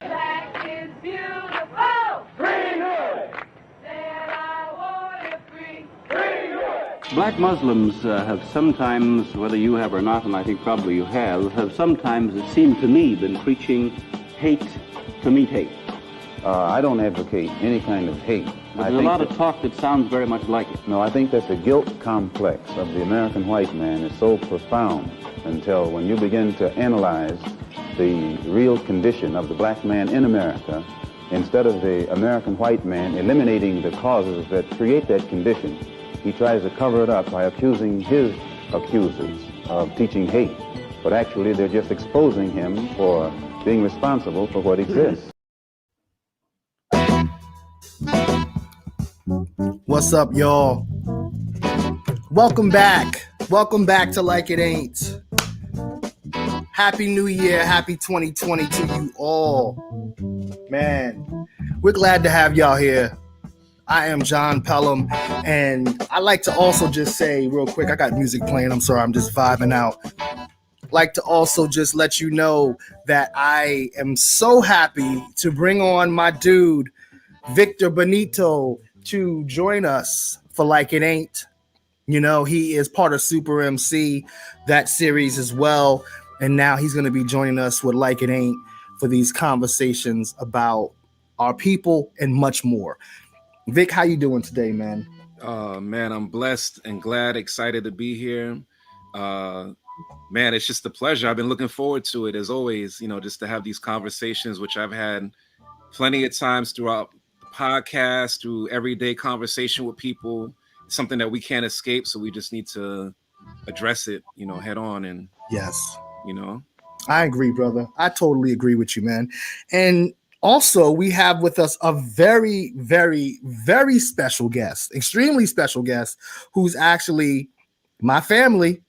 Black is beautiful. Greenwood! Said I want it free. Greenwood! Black Muslims have sometimes, whether you have or not, and I think probably you have sometimes, it seemed to me, been preaching hate to meet hate. I don't advocate any kind of hate. But there's a lot of talk that sounds very much like it. No, I think that the guilt complex of the American white man is so profound until when you begin to analyze the real condition of the black man in America, instead of the American white man eliminating the causes that create that condition, he tries to cover it up by accusing his accusers of teaching hate. But actually, they're just exposing him for being responsible for what exists. What's up, y'all? Welcome back. Welcome back to Like It Ain't. Happy New Year. Happy 2020 to you all. Man, we're glad to have y'all here. I am John Pellum, and I like to also just say real quick, I got music playing. I'm sorry, I'm just vibing out. Like to also just let you know that I am so happy to bring on my dude, Victor Benito, to join us for Like It Ain't. You know, he is part of Super MC, that series as well. And now he's going to be joining us with Like It Ain't for these conversations about our people and much more. Vic, how you doing today, man? Man, I'm blessed and glad, excited to be here. Man, it's just a pleasure. I've been looking forward to it as always, you know, just to have these conversations, which I've had plenty of times throughout podcast, through everyday conversation with people. It's something that we can't escape, so we just need to address it, you know, head on. And yes, you know, I agree, brother. I totally agree with you, man. And also, we have with us a very, very, very special guest, extremely special guest, who's actually my family.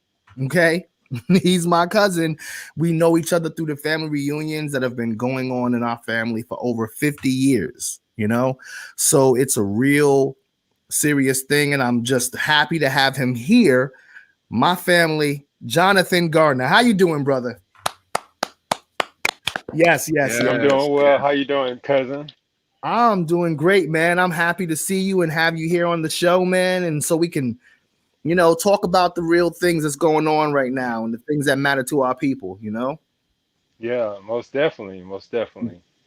Okay, he's my cousin. We know each other through the family reunions that have been going on in our family for over 50 years. You know, so it's a real serious thing, and I'm just happy to have him here. My family, Jonathan Gardner. How you doing, brother? Yes. I'm doing well. How you doing, cousin? I'm doing great, man. I'm happy to see you and have you here on the show, man. And so we can, you know, talk about the real things that's going on right now and the things that matter to our people, you know? Yeah, most definitely.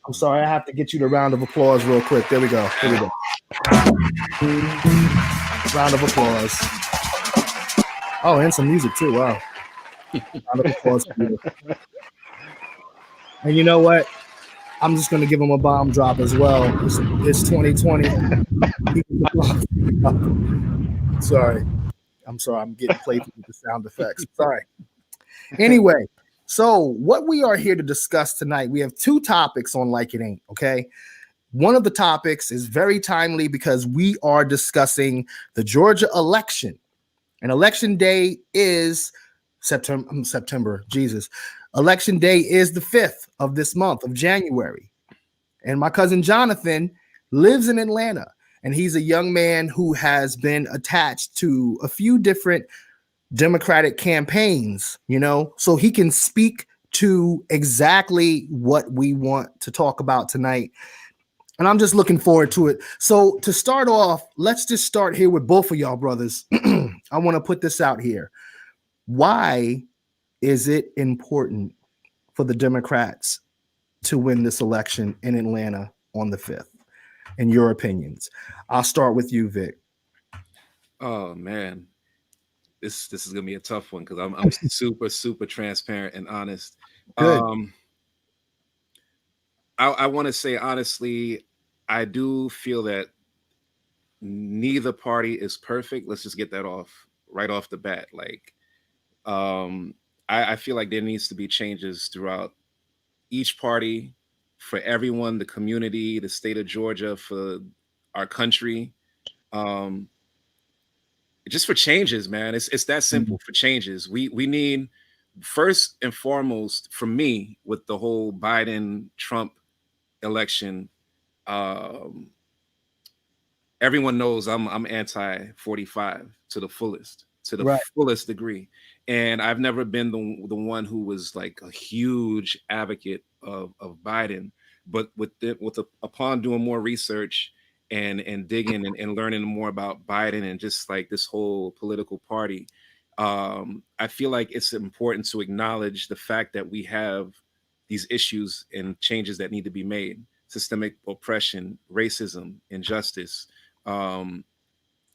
I'm sorry, I have to get you the round of applause real quick. There we go. Round of applause. Oh, and some music too. Wow. Round of applause for you. And you know what? I'm just going to give him a bomb drop as well. It's 2020. Sorry. I'm sorry. I'm getting playful with the sound effects. Sorry. Anyway, so what we are here to discuss tonight, we have two topics on Like It Ain't, okay? One of the topics is very timely because we are discussing the Georgia election. And election day is September. Jesus. Election day is the 5th of this month of January. And my cousin Jonathan lives in Atlanta, and he's a young man who has been attached to a few different Democratic campaigns, you know, so he can speak to exactly what we want to talk about tonight. And I'm just looking forward to it. So to start off, let's just start here with both of y'all brothers. I want to put this out here. Why is it important for the Democrats to win this election in Atlanta on the 5th? In your opinions? I'll start with you, Vic. oh man, this is gonna be a tough one because I'm super transparent and honest. Good. I want to say honestly, I do feel that neither party is perfect. Let's just get that right off the bat. Like, I feel like there needs to be changes throughout each party, for everyone, the community, the state of Georgia, for our country. Just for changes, man. It's that simple. For changes. We need, first and foremost, for me, with the whole Biden-Trump election, everyone knows I'm anti-45 to the fullest, fullest degree. And I've never been the one who was like a huge advocate of Biden. But upon doing more research and digging and learning more about Biden and just like this whole political party, I feel like it's important to acknowledge the fact that we have these issues and changes that need to be made: systemic oppression, racism, injustice, and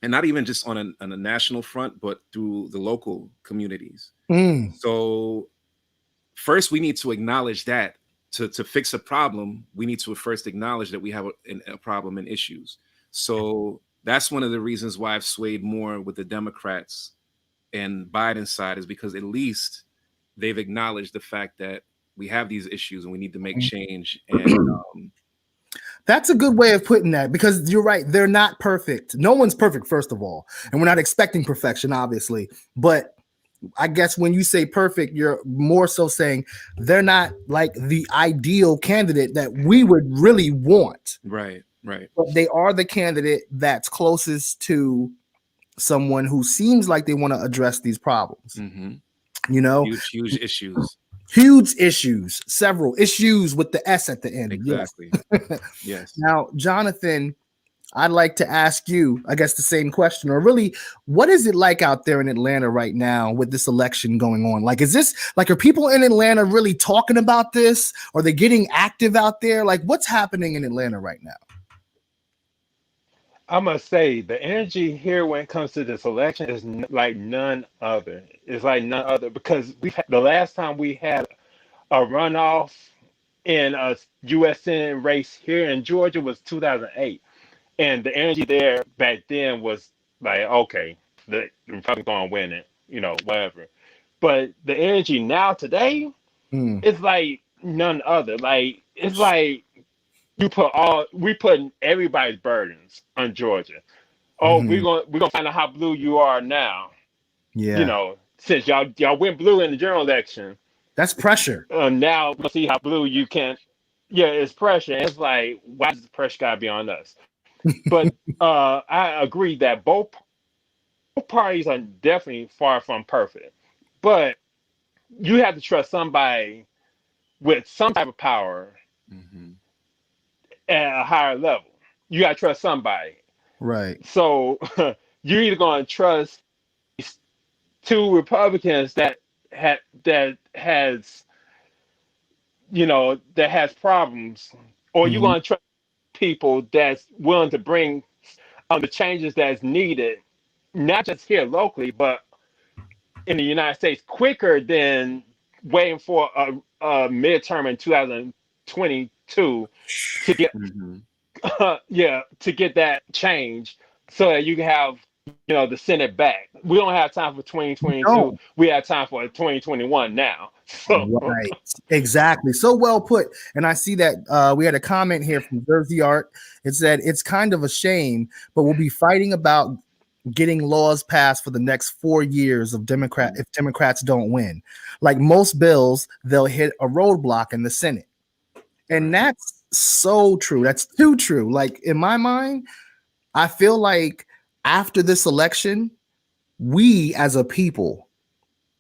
not even just on a national front, but through the local communities. So first, we need to acknowledge that to fix a problem, we need to first acknowledge that we have a problem and issues. So that's one of the reasons why I've swayed more with the Democrats and Biden's side, is because at least they've acknowledged the fact that we have these issues and we need to make change. And that's a good way of putting that, because you're right. They're not perfect. No one's perfect, first of all. And we're not expecting perfection, obviously. But I guess when you say perfect, you're more so saying they're not like the ideal candidate that we would really want. Right. But they are the candidate that's closest to someone who seems like they want to address these problems. You know, huge issues. Huge issues, several issues with the S at the end. Exactly. Yes. Now, Jonathan, I'd like to ask you, I guess, the same question, or really, what is it like out there in Atlanta right now with this election going on? Like, is this like, are people in Atlanta really talking about this? Are they getting active out there? Like, what's happening in Atlanta right now? I must say the energy here when it comes to this election is like none other. It's like none other, because the last time we had a runoff in a U.S. Senate race here in Georgia was 2008. And the energy there back then was like, okay, the Republicans going to win it, whatever. But the energy now today is like none other. Like, it's like we putting everybody's burdens on Georgia. Oh, we're gonna find out how blue you are now. Yeah. Since y'all went blue in the general election. That's pressure. Now we're gonna see how blue you can. Yeah, it's pressure. It's like, why does the pressure gotta be on us? But I agree that both parties are definitely far from perfect. But you have to trust somebody with some type of power at a higher level. You got to trust somebody. Right. So you're either going to trust two Republicans that has problems, or you're going to trust people that's willing to bring the changes that's needed, not just here locally, but in the United States, quicker than waiting for a midterm in 2022 to get to get that change, so that you can have the Senate back. We don't have time for 2022. No. We have time for 2021 now. So. Right, exactly. So well put. And I see that we had a comment here from Jersey Art. It said it's kind of a shame, but we'll be fighting about getting laws passed for the next 4 years if Democrats don't win. Like most bills, they'll hit a roadblock in the Senate. And that's so true. That's too true. Like, in my mind, I feel like after this election, we as a people,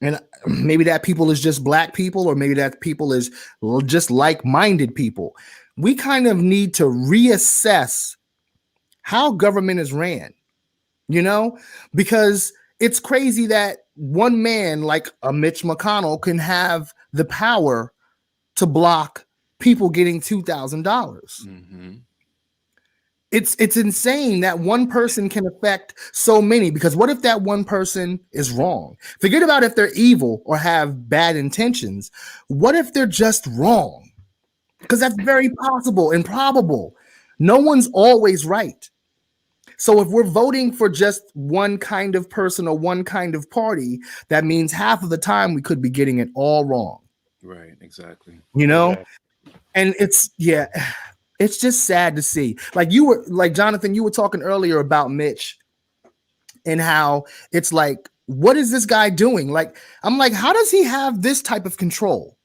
and maybe that people is just black people, or maybe that people is just like-minded people, we kind of need to reassess how government is ran, because it's crazy that one man like a Mitch McConnell can have the power to block people getting $2,000. It's insane that one person can affect so many, because what if that one person is wrong? Forget about if they're evil or have bad intentions. What if they're just wrong? Because that's very possible and probable. No one's always right. So if we're voting for just one kind of person or one kind of party, that means half of the time we could be getting it all wrong. Right, exactly. And it's just sad to see. Like Jonathan, you were talking earlier about Mitch and how it's like, what is this guy doing? Like, I'm like, how does he have this type of control?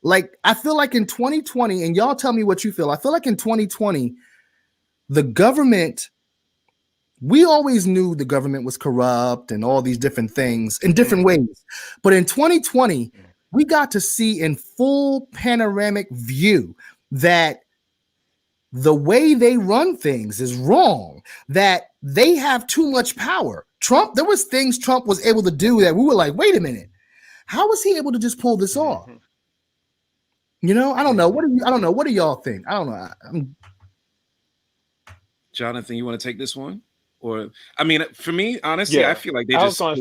Like, I feel like in 2020, and y'all tell me what you feel. I feel like in 2020, the government, we always knew the government was corrupt and all these different things in different ways. But in 2020, we got to see in full panoramic view that the way they run things is wrong, that they have too much power. Trump, there was things Trump was able to do that we were like, wait a minute, how was he able to just pull this off? You know, I don't know. I don't know. What do y'all think? I don't know. Jonathan, you want to take this one? Or, I mean, for me, honestly, I feel like they just. No,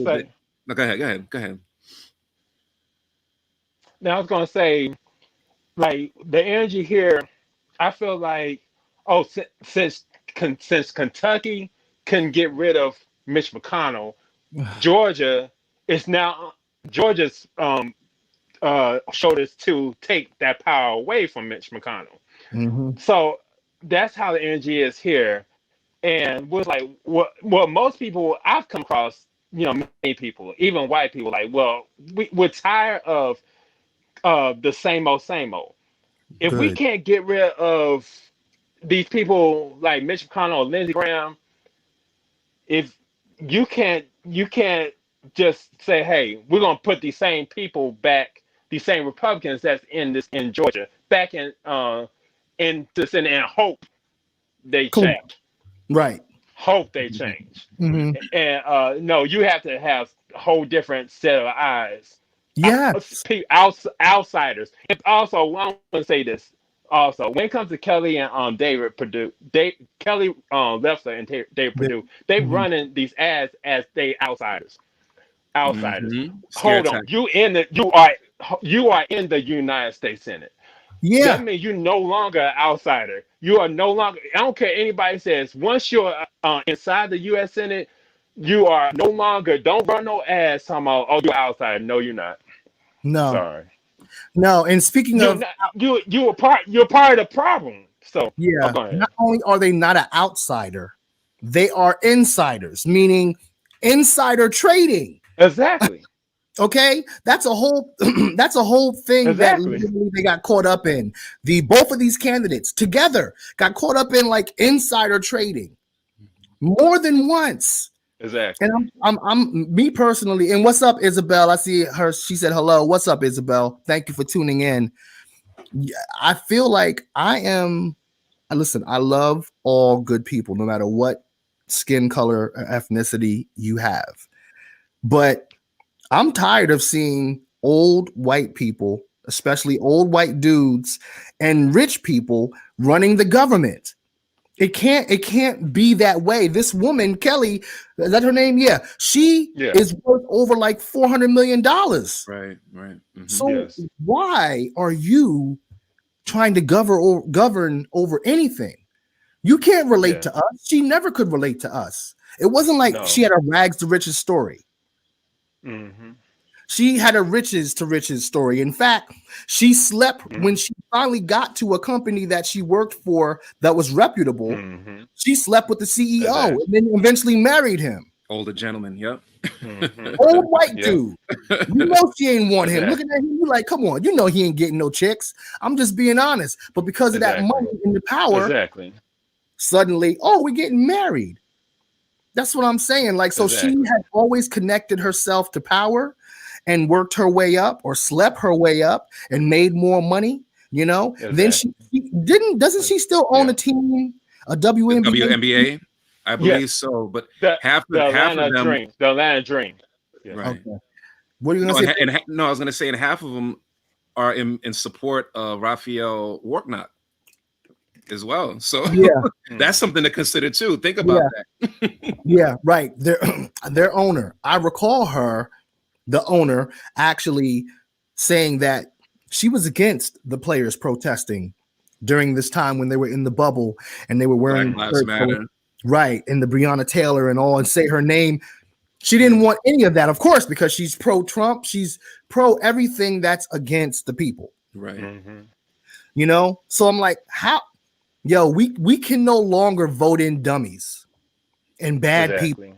go ahead. Now I was going to say, like, the energy here, I feel like, since Kentucky can get rid of Mitch McConnell, Georgia's shoulders to take that power away from Mitch McConnell. Mm-hmm. So that's how the energy is here. And was like what most people I've come across, many people, even white people, like, well, we're tired of the same old. If we can't get rid of these people like Mitch McConnell or Lindsey Graham, if you can't just say, hey, we're gonna put these same people back, these same Republicans that's in Georgia back in the Senate, and hope they change. Right. Hope they change. Mm-hmm. And no, you have to have a whole different set of eyes. Yeah. Outsiders. And also, I want to say this. Also, when it comes to Kelly and David Perdue, Kelly Leffler and David Perdue, they running these ads as they outsiders. Mm-hmm. Hold on, you are in the United States Senate. Yeah. That means you're no longer an outsider. You are no longer. I don't care anybody says. Once you're inside the U.S. Senate, you are no longer. Don't run no ads talking about, oh, you're outsider. No, you're not. No. Sorry. No. And speaking of, you're part of the problem. So yeah. Not only are they not an outsider, they are insiders, meaning insider trading. Exactly. Okay, that's a whole thing that they got caught up in. Both of these candidates together got caught up in like insider trading more than once. Exactly. And I'm me personally. And what's up, Isabel? I see her. She said hello. What's up, Isabel? Thank you for tuning in. I feel like listen, I love all good people, no matter what skin color or ethnicity you have, but I'm tired of seeing old white people, especially old white dudes and rich people running the government. It can't be that way. This woman, Kelly, is that her name? Yeah. She is worth over like $400 million. Right. Mm-hmm. So why are you trying to govern over anything? You can't relate to us. She never could relate to us. It wasn't like she had a rags to riches story. Mm-hmm. She had a riches to riches story. In fact, she slept when she finally got to a company that she worked for that was reputable. Mm-hmm. She slept with the CEO and then eventually married him. Older gentleman, yep. Mm-hmm. Old white dude. You know she ain't want him. Looking at him, you like, come on, you know he ain't getting no chicks. I'm just being honest. But because of that money and the power, suddenly, we're getting married. That's what I'm saying. Like, so she had always connected herself to power and worked her way up or slept her way up and made more money, Then she doesn't she still own a team, a WNBA? I believe so, but half of them, the Atlanta Dream. Yeah. Right. Okay. What are you going to say? I was going to say, and half of them are in support of Raphael Warnock as well. So that's something to consider too. Think about that. Yeah, right. Their owner. I recall her, the owner, actually saying that she was against the players protesting during this time when they were in the bubble and they were wearing Black Lives Matter. Right, and the Breonna Taylor and all, and say her name. She didn't want any of that, of course, because she's pro-Trump. She's pro everything that's against the people. Right. Mm-hmm. So I'm like, how? Yo, we can no longer vote in dummies and bad people.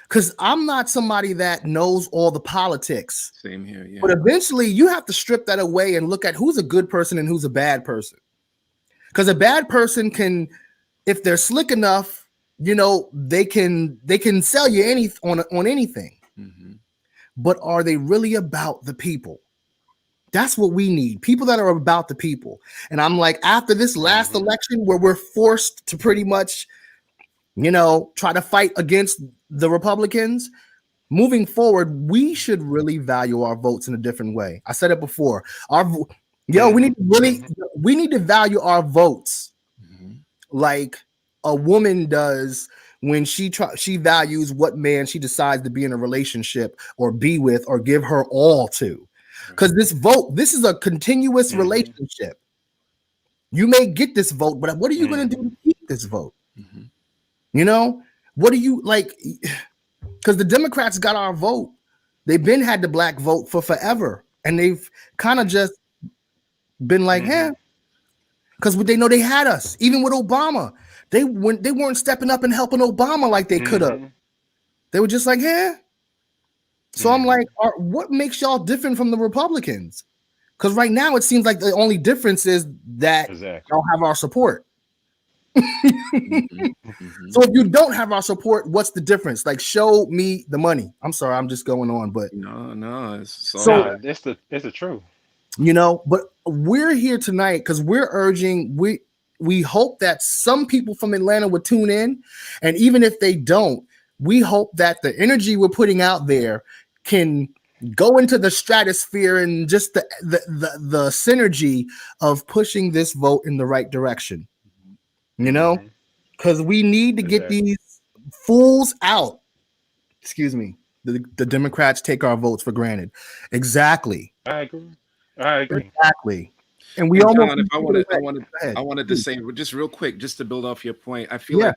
Because I'm not somebody that knows all the politics. Same here, yeah. But eventually you have to strip that away and look at who's a good person and who's a bad person. Because a bad person can, if they're slick enough, they can sell you on anything. Mm-hmm. But are they really about the people? That's what we need. People that are about the people. And I'm like, after this last election where we're forced to pretty much, try to fight against the Republicans, moving forward, we should really value our votes in a different way. I said it before. We need to value our votes like a woman does when she values what man she decides to be in a relationship or be with or give her all to. Because this is a continuous relationship. You may get this vote, but what are you going to do to keep this vote? What do you like? Because the Democrats got our vote. They've been had the black vote for forever. And they've kind of just been like, because they know they had us. Even with Obama, they weren't stepping up and helping Obama like they could have. They were just like, So I'm like, what makes y'all different from the Republicans? Because right now it seems like the only difference is that y'all have our support. So if you don't have our support, what's the difference? Like, show me the money. I'm sorry, I'm just going on, but no, it's the truth. But we're here tonight because we're urging. We hope that some people from Atlanta would tune in, and even if they don't, we hope that the energy we're putting out there can go into the stratosphere and just the synergy of pushing this vote in the right direction. Because we need to get these fools out. Excuse me. The Democrats take our votes for granted. Exactly. I agree. Exactly. And we John, I wanted to say just real quick, just to build off your point. I feel like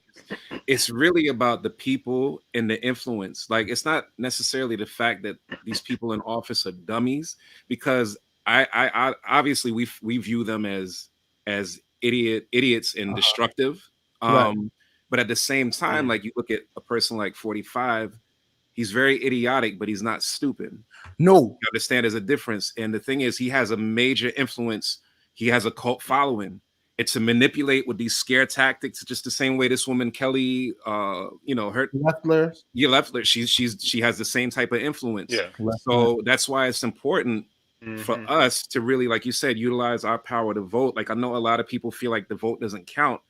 it's really about the people and the influence. Like, it's not necessarily the fact that these people in office are dummies, because I obviously we view them as idiots and destructive. But at the same time, like, you look at a person like 45, he's very idiotic, but he's not stupid. No. You understand there's a difference. And the thing is, he has a major influence. He has a cult following. It's to manipulate with these scare tactics, just the same way this woman, Kelly, her Loeffler. Yeah, Loeffler, she has the same type of influence. Yeah. So that's why it's important for us to really, like you said, utilize our power to vote. Like, I know a lot of people feel like the vote doesn't count,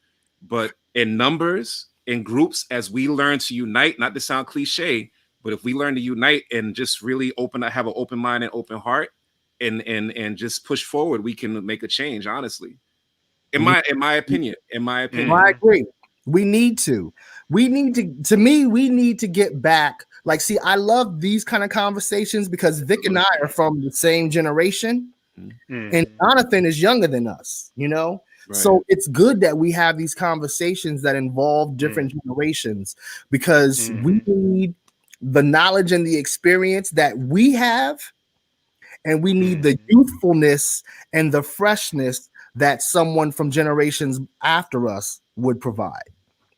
but in numbers, in groups, as we learn to unite, not to sound cliche, but if we learn to unite and just really have an open mind and open heart and just push forward, we can make a change, honestly. In my opinion. I agree. We need to get back. Like, see, I love these kind of conversations because Vic and I are from the same generation, and Jonathan is younger than us, Right. So it's good that we have these conversations that involve different generations, because we need the knowledge and the experience that we have, and we need the youthfulness and the freshness that someone from generations after us would provide.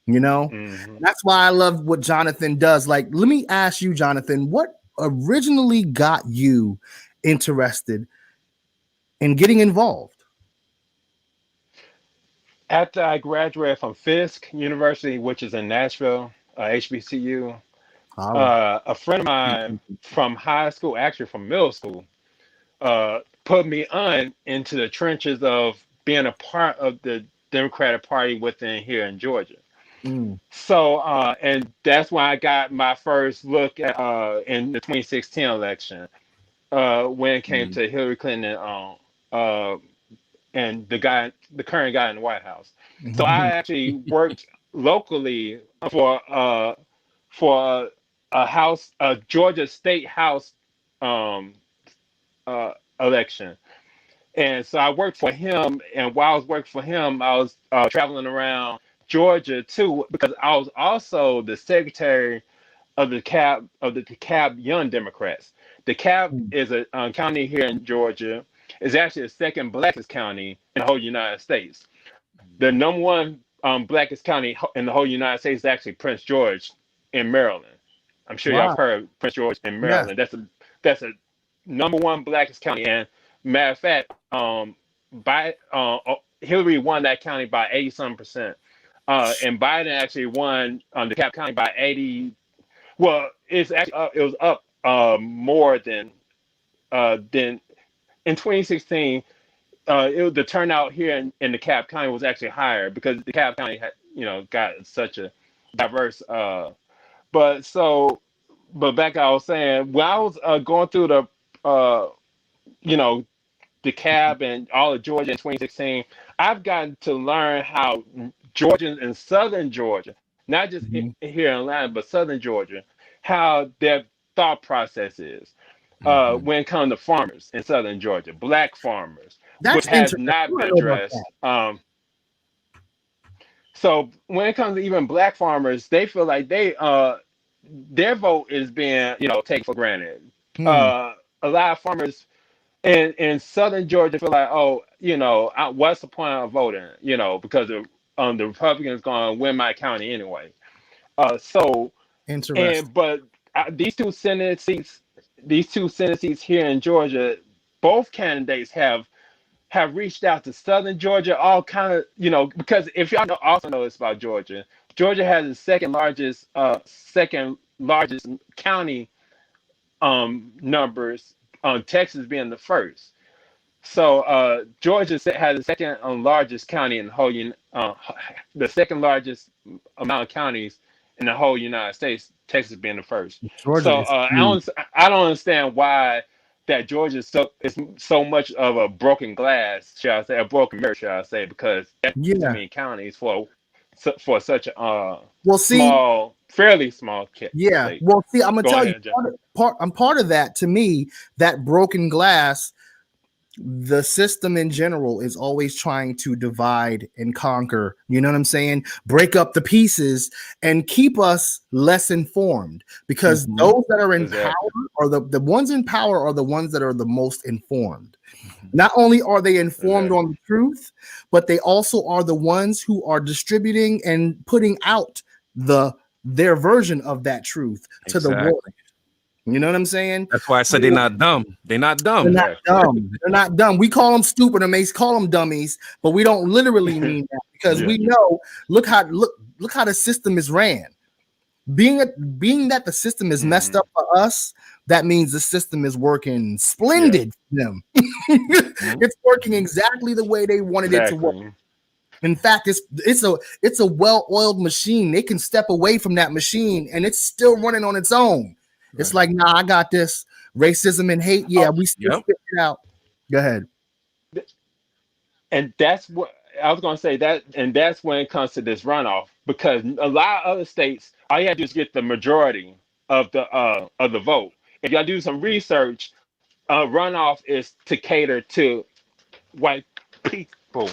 That's why I love what Jonathan does. Like, let me ask you, Jonathan, what originally got you interested in getting involved? After I graduated from Fisk University, which is in Nashville, HBCU, a friend of mine from high school, actually from middle school, put me on into the trenches of being a part of the Democratic Party within here in Georgia. So, and that's when I got my first look at in the 2016 election, when it came to Hillary Clinton and the current guy in the White House. So I actually worked locally for a Georgia State House election. And so I worked for him, and while I was working for him, I was traveling around Georgia too, because I was also the secretary of the DeKalb Young Democrats. DeKalb is a county here in Georgia. It's actually the second blackest county in the whole United States. The number one blackest county in the whole United States is actually Prince George in Maryland. I'm sure y'all have heard of Prince George in Maryland. Yeah. That's a number one blackest county. And matter of fact, Hillary won that county by 80-some%. And Biden actually won DeKalb County by 80. Well, it's actually it was up more than in 2016, the turnout here in the Cobb County was actually higher because the Cobb County had, got such a diverse. But back I was saying, when I was going through you know, the Cab and all of Georgia in 2016, I've gotten to learn how Georgians in Southern Georgia, not just here in Atlanta, but Southern Georgia, how their thought process is when it comes to farmers in Southern Georgia, black farmers, That's which has interesting. not I been know about addressed. So when it comes to even black farmers, they feel like their vote is being, taken for granted. that. A lot of farmers in Southern Georgia feel like, oh, what's the point of voting? Because the Republicans going to win my county anyway. Interesting. But these two Senate seats here in Georgia, both candidates have reached out to Southern Georgia, all kind of, because if y'all also know this about Georgia, Georgia has the second largest county numbers, Texas being the first. So Georgia has the second largest county in the whole the second largest amount of counties in the whole United States, Texas being the first. Georgia So is I don't understand why that Georgia is so much of a broken glass, shall I say, a broken mirror, shall I say, because that's too many counties for such a fairly small state. Well, see, I'm gonna Go tell ahead, you, part of that. To me, that broken glass, the system in general is always trying to divide and conquer. You know what I'm saying? Break up the pieces and keep us less informed, because those that are in power, or the ones in power, are the ones that are the most informed. Not only are they informed on the truth, but they also are the ones who are distributing and putting out their version of that truth to the world. You know what I'm saying? That's why I said they're not dumb. They're not dumb. They're not dumb. They're not dumb. We call them stupid, or may call them dummies, but we don't literally mean that, because we know. Look how the system is ran. Being that the system is messed up for us, that means the system is working splendid for them. It's working exactly the way they wanted it to work. In fact, it's a well-oiled machine. They can step away from that machine and it's still running on its own. It's like, nah, I got this. Racism and hate. Yeah, we still spit it out. Go ahead. And that's what I was going to say, and that's when it comes to this runoff, because a lot of other states, all you have to do is get the majority of the vote. If y'all do some research, runoff is to cater to white people.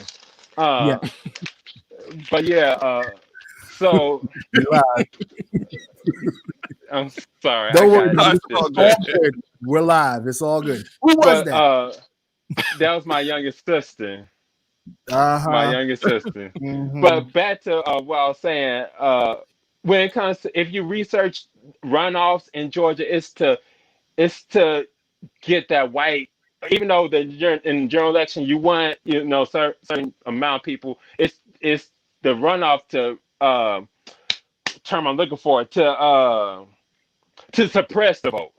But so I'm sorry. Don't worry. We're live. It's all good. Who was that? That was my youngest sister. My youngest sister. But back to what I was saying. When it comes to, if you research runoffs in Georgia, it's to get that white. Even though in the general election you want certain amount of people, it's the runoff to term I'm looking for, to suppress the vote,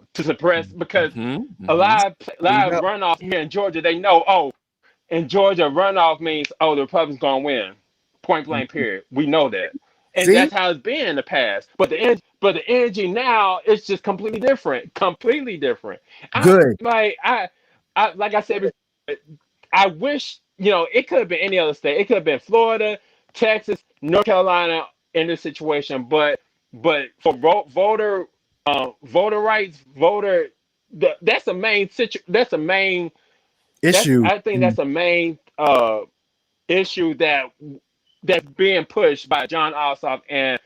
because a lot of runoff here in Georgia, they know, in Georgia runoff means the Republicans gonna win, point blank period. We know that, and that's how it's been in the past. But the energy now is just completely different. Good. Like I said before, I wish it could have been any other state. It could have been Florida, Texas, North Carolina in this situation, but for voter rights, that's the main issue. I think that's the main issue that's being pushed by John Ossoff and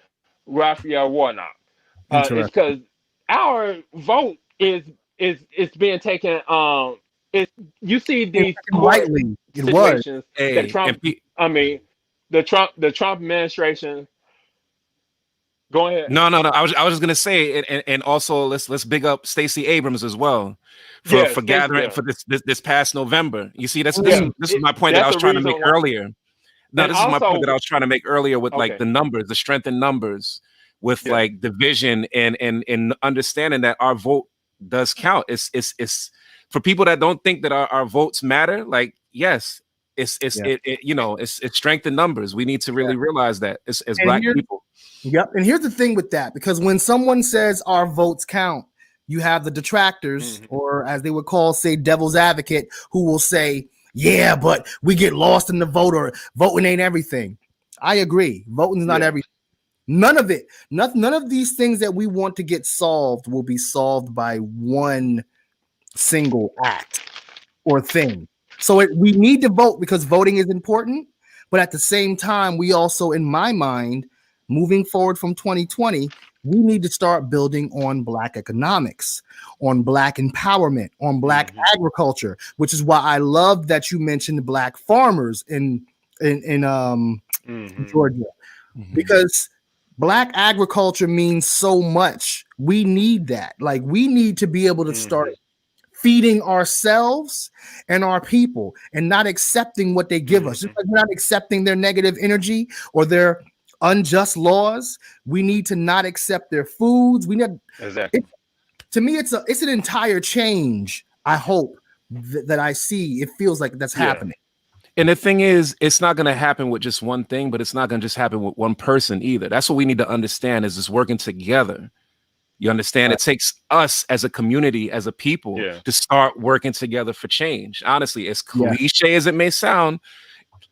Raphael Warnock. It's because our vote is being taken. You see these lightly. Situations that Trump. The Trump administration. Go ahead. No. I was just gonna say, and also let's big up Stacey Abrams as well for gathering for this past November. You see, this is my point that I was trying to make earlier. No, this is my point that I was trying to make earlier with like the numbers, the strength in numbers, with like the vision and understanding that our vote does count. It's for people that don't think that our votes matter, like, yes, it's strength in numbers. We need to really realize that as Black people. Yep. And here's the thing with that, because when someone says our votes count, you have the detractors, or as they would call, say, devil's advocate, who will say, yeah, but we get lost in the vote, or voting ain't everything. I agree. Voting is not everything. None of it. None of these things that we want to get solved will be solved by one single act or thing. So we need to vote because voting is important. But at the same time, we also, in my mind, moving forward from 2020, we need to start building on Black economics, on Black empowerment, on Black agriculture, which is why I love that you mentioned Black farmers in Georgia, because Black agriculture means so much. We need that. Like, we need to be able to start feeding ourselves and our people and not accepting what they give us. Just like we're not accepting their negative energy or their unjust laws, we need to not accept their foods. To me, it's an entire change. I hope that I see. It feels like that's happening. And the thing is, it's not going to happen with just one thing, but it's not going to just happen with one person either. That's what we need to understand, is it's working together. You understand? It takes us as a community, as a people, to start working together for change. Honestly, as cliche as it may sound,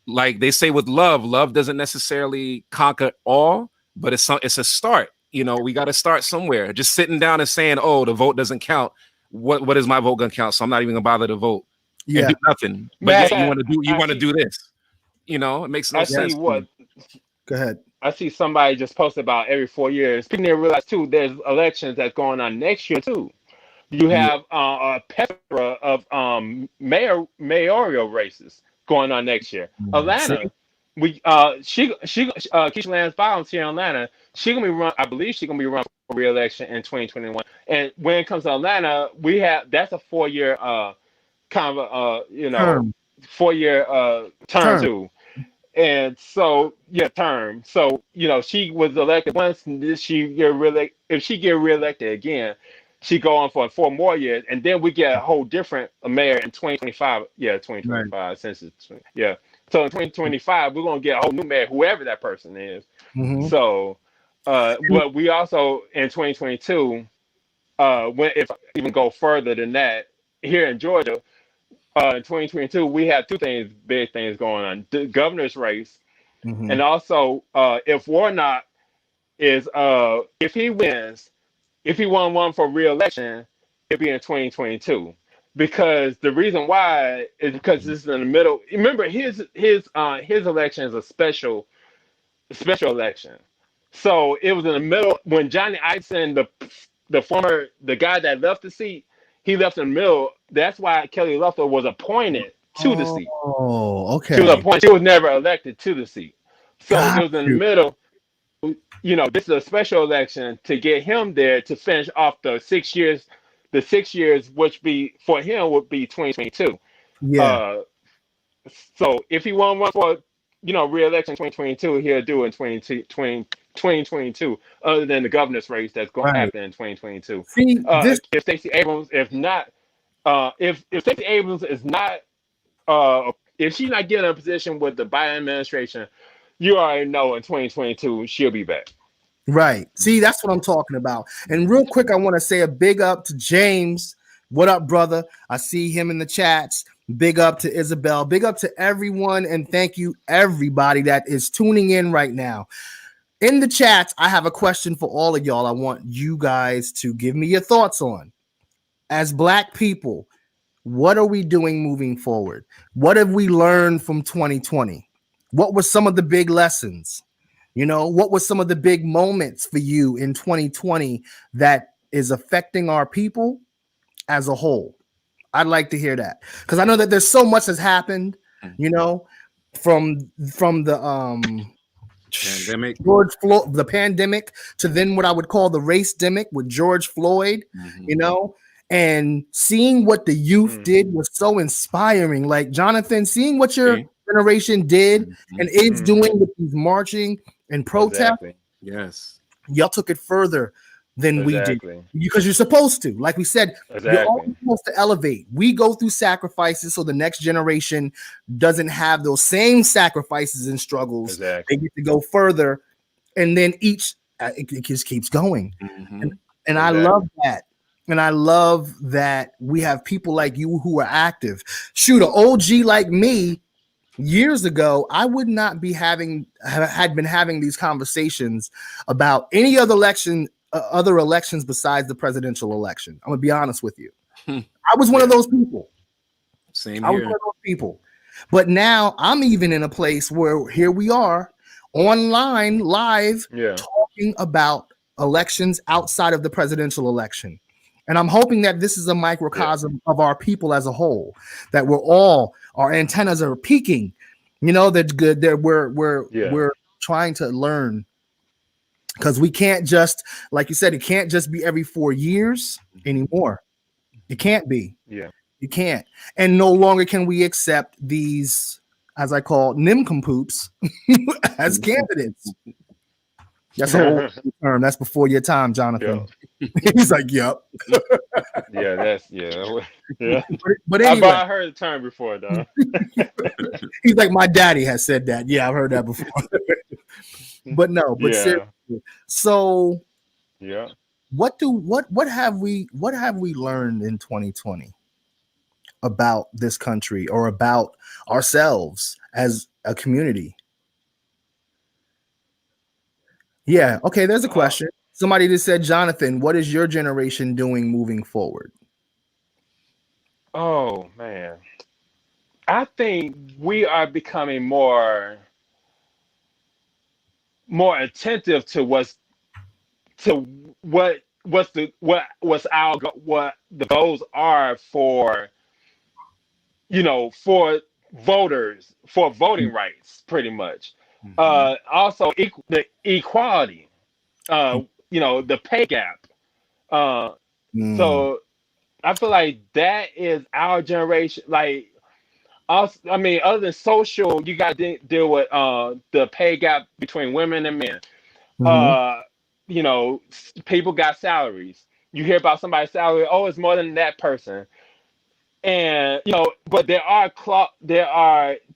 like they say with love doesn't necessarily conquer all, but it's a start. You know, we got to start somewhere. Just sitting down and saying, oh, the vote doesn't count. What is my vote going to count? So I'm not even going to bother to vote. And do nothing. But you want to do this. You know, it makes no sense. Go ahead. I see somebody just posted about every 4 years. People didn't realize too, there's elections that's going on next year too. You have a plethora of mayoral races going on next year. Atlanta, Keisha Lance Bottoms here in Atlanta, I believe she's gonna be running for re-election in 2021. And when it comes to Atlanta, that's a 4-year kind of 4-year term too. And so term. So she was elected once. If she get reelected again, she go on for 4 more years, and then we get a whole different mayor in 2025. 2025 since it's So in 2025, we're gonna get a whole new mayor, whoever that person is. So, but we also in 2022, if I even go further than that, here in Georgia, in 2022, we have big things going on: the governor's race, and also if Warnock is if he wins. If he won for re-election, it'd be in 2022. Because the reason why is because this is in the middle. Remember, his election is a special election. So it was in the middle when Johnny Iveson, the guy that left the seat, he left in the middle. That's why Kelly Loeffler was appointed to the seat. Oh, okay. She was appointed. She was never elected to the seat. So it was in the middle. This is a special election to get him there to finish off the 6 years. The 6 years, which for him would be 2022. So if he won one for re-election in 2022, he'll do it in 2022. Other than the governor's race that's going to happen in 2022. See, if Stacey Abrams, if Stacey Abrams is not, if she's not getting a position with the Biden administration, you already know in 2022 she'll be back. Right. See, that's what I'm talking about. And real quick, I want to say a big up to James. What up, brother? I see him in the chats. Big up to Isabel. Big up to everyone. And thank you, everybody that is tuning in right now. In the chats, I have a question for all of y'all. I want you guys to give me your thoughts on. As Black people, what are we doing moving forward? What have we learned from 2020? What were some of the big lessons? What were some of the big moments for you in 2020 that is affecting our people as a whole? I'd like to hear that, because I know that there's so much has happened, from the pandemic, the pandemic, to then what I would call the race-demic with George Floyd, and seeing what the youth did was so inspiring. Like, Jonathan, seeing what your generation did and is doing with these marching and protest. Yes. Y'all took it further than we did, Exactly. because you're supposed to. Like we said, you're always Exactly. supposed to elevate. We go through sacrifices so the next generation doesn't have those same sacrifices and struggles. They Exactly. get to go further, and then it just keeps going. Mhm. And I Exactly. love that. And I love that we have people like you who are active. Shoot, an OG like me years ago, I would not be had been having these conversations about any other elections besides the presidential election. I'm gonna be honest with you. Hmm. I was one of Yeah. those people. Same I was here. one of those people. But now I'm even in a place where here we are online, live, Yeah. talking about elections outside of the presidential election. And I'm hoping that this is a microcosm of our people as a whole, that our antennas are peaking. That's good. That we're trying to learn, because we can't just, like you said, it can't just be every 4 years anymore. It can't be. Yeah. You can't. And no longer can we accept these, as I call nincompoops, as candidates. That's an old term. That's before your time, Jonathan. He's like, yep. Yeah, that's yeah. But anyway, I heard the term before though. he's like, my daddy has said that. Yeah, I've heard that before. But no, but Yeah. seriously. So Yeah. what have we learned in 2020 about this country or about ourselves as a community? Yeah, okay, there's a question. Somebody just said, Jonathan, what is your generation doing moving forward? Oh man. I think we are becoming more attentive to what the goals are for for voters, for voting rights, pretty much. Also the equality, the pay gap. So I feel like that is our generation. Like us, I mean, other than social, you got to deal with the pay gap between women and men. People got salaries. You hear about somebody's salary, oh, it's more than that person. And but there are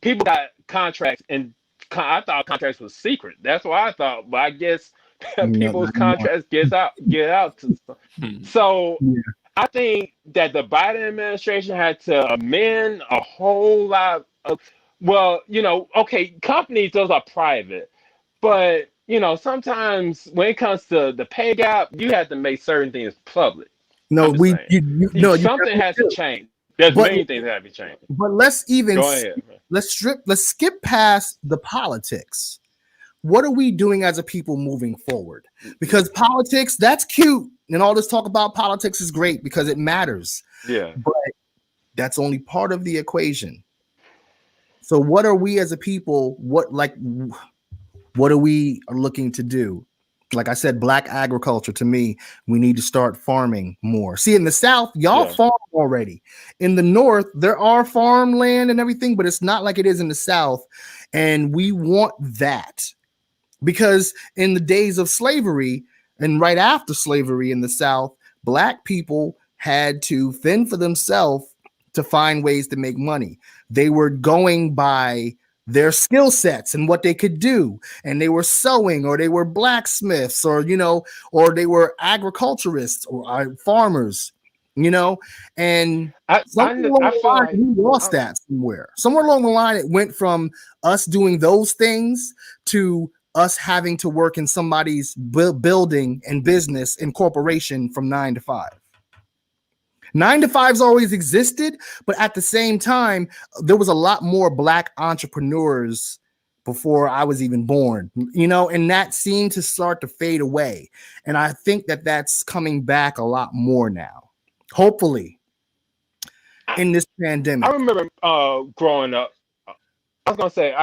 people got contracts, and I thought contracts was secret. That's what I thought, but I guess people's contracts get out. So I think that the Biden administration had to amend a whole lot of, okay, companies, those are private, but sometimes when it comes to the pay gap, you have to make certain things public. No, something has to change. There's many things that have to change. But let's skip past the politics. What are we doing as a people moving forward? Because politics, that's cute, and all this talk about politics is great because it matters. Yeah. But that's only part of the equation. So what are we as a people? What are we looking to do? Like I said, black agriculture, to me, we need to start farming more. See, in the South, y'all farm already. In the North, there are farmland and everything, but it's not like it is in the South. And we want that, because in the days of slavery and right after slavery in the South, black people had to fend for themselves to find ways to make money. They were going by their skill sets and what they could do, and they were sewing, or they were blacksmiths, or or they were agriculturists or farmers, and somewhere along the line it went from us doing those things to us having to work in somebody's building and business and corporation from 9 to 5. 9 to 5's always existed, but at the same time, there was a lot more black entrepreneurs before I was even born, and that seemed to start to fade away. And I think that that's coming back a lot more now, hopefully, in this pandemic. I remember growing up. I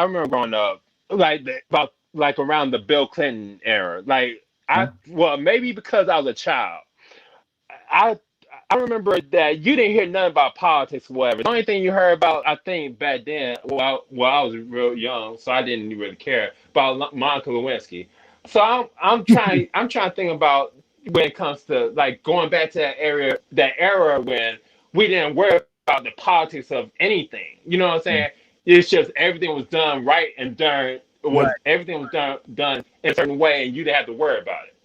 remember growing up like around the Bill Clinton era. Maybe because I was a child. I remember that you didn't hear nothing about politics or whatever. The only thing you heard about, I think, back then, I was real young, so I didn't really care about Monica Lewinsky. So I'm trying to think about, when it comes to like going back to that era when we didn't worry about the politics of anything. You know what I'm saying? It's just everything was done right and done. Right. Everything was done in a certain way, and you didn't have to worry about it.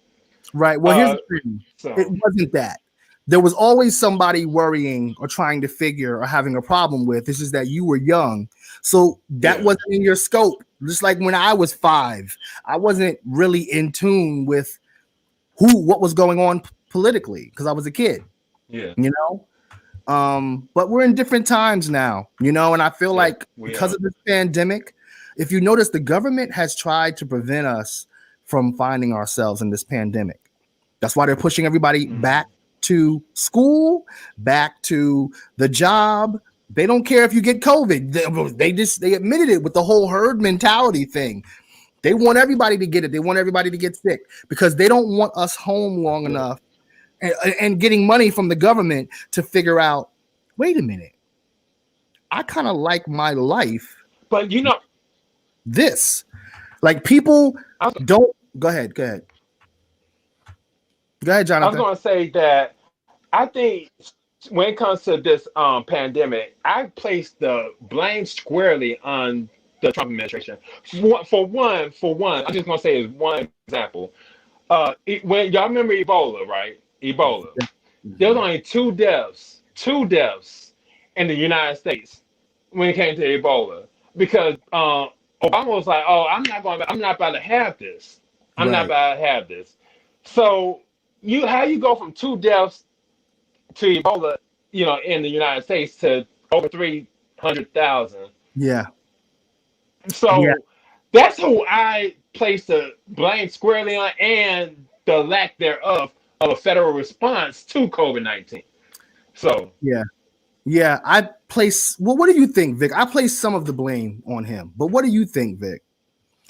Right. Well, here's the thing. So It wasn't that. There was always somebody worrying or trying to figure or having a problem with. This is that you were young. So that wasn't in your scope. Just like when I was 5, I wasn't really in tune with what was going on politically because I was a kid. Yeah. You know? But we're in different times now, you know, and I feel like because of this pandemic, if you notice, the government has tried to prevent us from finding ourselves in this pandemic. That's why they're pushing everybody back to school, back to the job. They don't care if you get COVID. They admitted it with the whole herd mentality thing. They want everybody to get it. They want everybody to get sick because they don't want us home long enough and getting money from the government to figure out, wait a minute, I kind of like my life. But you know, this, like people don't go ahead, Jonathan. I was going to say that I think when it comes to this pandemic, I place the blame squarely on the Trump administration. For one, I'm just going to say is one example. When y'all remember Ebola, right? Ebola. There was only two deaths in the United States when it came to Ebola because Obama was like, "Oh, I'm not about to have this. I'm not about to have this." So how you go from 2 deaths to Ebola, you know, in the United States to over 300,000. Yeah. So that's who I place the blame squarely on, and the lack thereof of a federal response to COVID-19. So yeah, I place. Well, what do you think, Vic? I place some of the blame on him, but what do you think, Vic,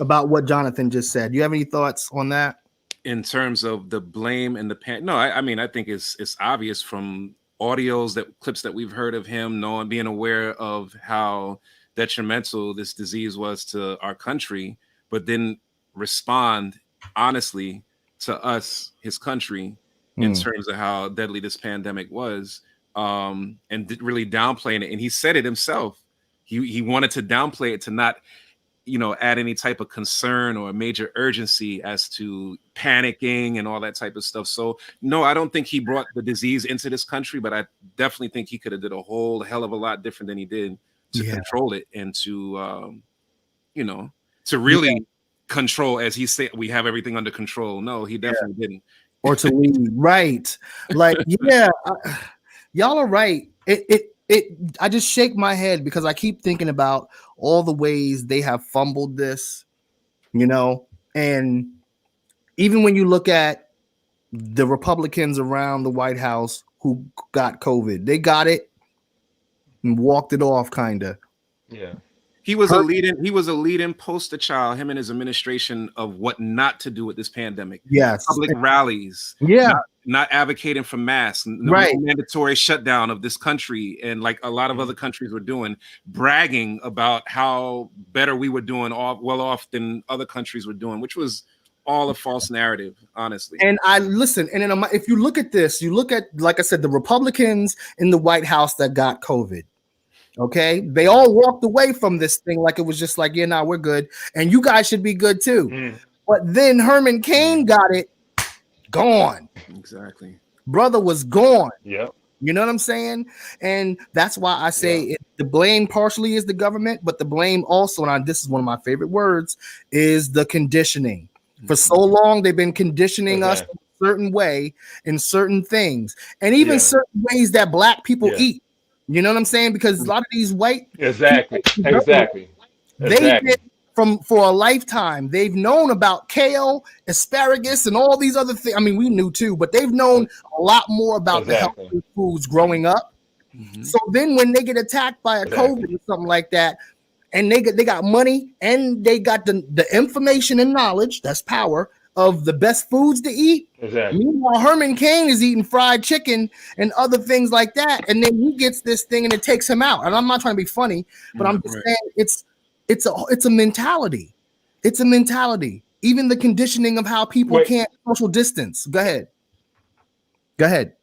about what Jonathan just said? Do you have any thoughts on that? In terms of the blame and no, I mean, I think it's obvious from clips that we've heard of him, being aware of how detrimental this disease was to our country, but then respond honestly to us, his country, in terms of how deadly this pandemic was, and really downplaying it. And he said it himself. He wanted to downplay it, to not, add any type of concern or major urgency as to panicking and all that type of stuff. So no, I don't think he brought the disease into this country, but I definitely think he could have did a whole hell of a lot different than he did to control it and to, to really control, as he said, we have everything under control. No, he definitely didn't. Or to lead, right? Like, y'all are right. I just shake my head because I keep thinking about all the ways they have fumbled this, and even when you look at the Republicans around the White House who got COVID, they got it and walked it off, kind of. Yeah. He was a leading poster child, him and his administration, of what not to do with this pandemic. Yes. Public rallies. Yeah. Not advocating for masks. Right. Mandatory shutdown of this country. And like a lot of other countries were doing, bragging about how better we were doing, well off than other countries were doing, which was all a false narrative, honestly. And if you look at this, you look at, like I said, the Republicans in the White House that got COVID. Okay, they all walked away from this thing like it was just like, we're good, and you guys should be good too. But then Herman Cain got it, gone. Exactly, brother was gone. Yeah, you know what I'm saying, and that's why I say the blame partially is the government, but the blame also, and this is one of my favorite words, is the conditioning. For so long, they've been conditioning us in a certain way in certain things, and even certain ways that Black people eat. You know what I'm saying? Because a lot of these white exactly. They did for a lifetime. They've known about kale, asparagus, and all these other things. I mean, we knew too, but they've known a lot more about the healthy foods growing up. So then when they get attacked by a COVID or something like that, and they got money and they got the information and knowledge, that's power, of the best foods to eat. Exactly. Meanwhile, Herman Cain is eating fried chicken and other things like that, and then he gets this thing and it takes him out. And I'm not trying to be funny, but I'm just saying it's a mentality. It's a mentality. Even the conditioning of how people can't social distance. Go ahead. Go ahead.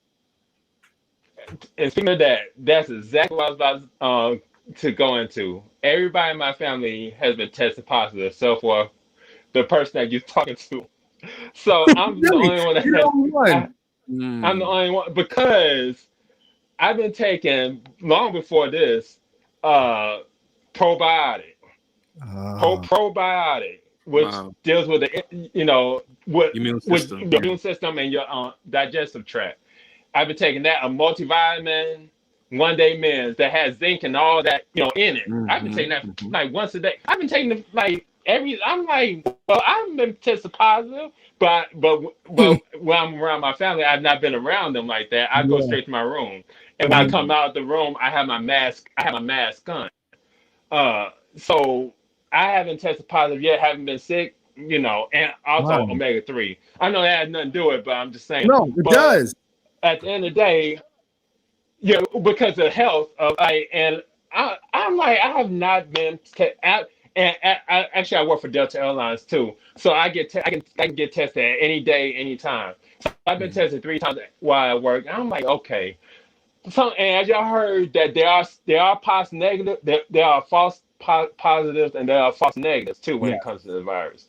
And speaking of that, that's exactly what I was about to go into. Everybody in my family has been tested positive, so for the person that you're talking to. So I'm the Really? only one that You're the only one. I'm the only one because I've been taking long before this probiotic, probiotic, which Wow. deals with the with Immune with system. your immune system and your digestive tract. I've been taking that, a multivitamin, one day men's that has zinc and all that, in it. I've been taking that like once a day. I've been taking it like I'm like, well, I haven't been tested positive, but when I'm around my family, I've not been around them like that. I go Yeah. straight to my room. And when I come out of the room, I have my mask on. So I haven't tested positive yet, haven't been sick, and also Wow. omega-3. I know that has nothing to do with it, but I'm just saying. No, it But does. at the end of the day, because of health, I'm like, I have not been, actually I work for Delta Airlines too, so I can get tested at any day, anytime. So I've been tested 3 times while I work. I'm like, okay. So, and as y'all heard that there are false negative, there are false positives, and there are false negatives too when Yeah. it comes to the virus.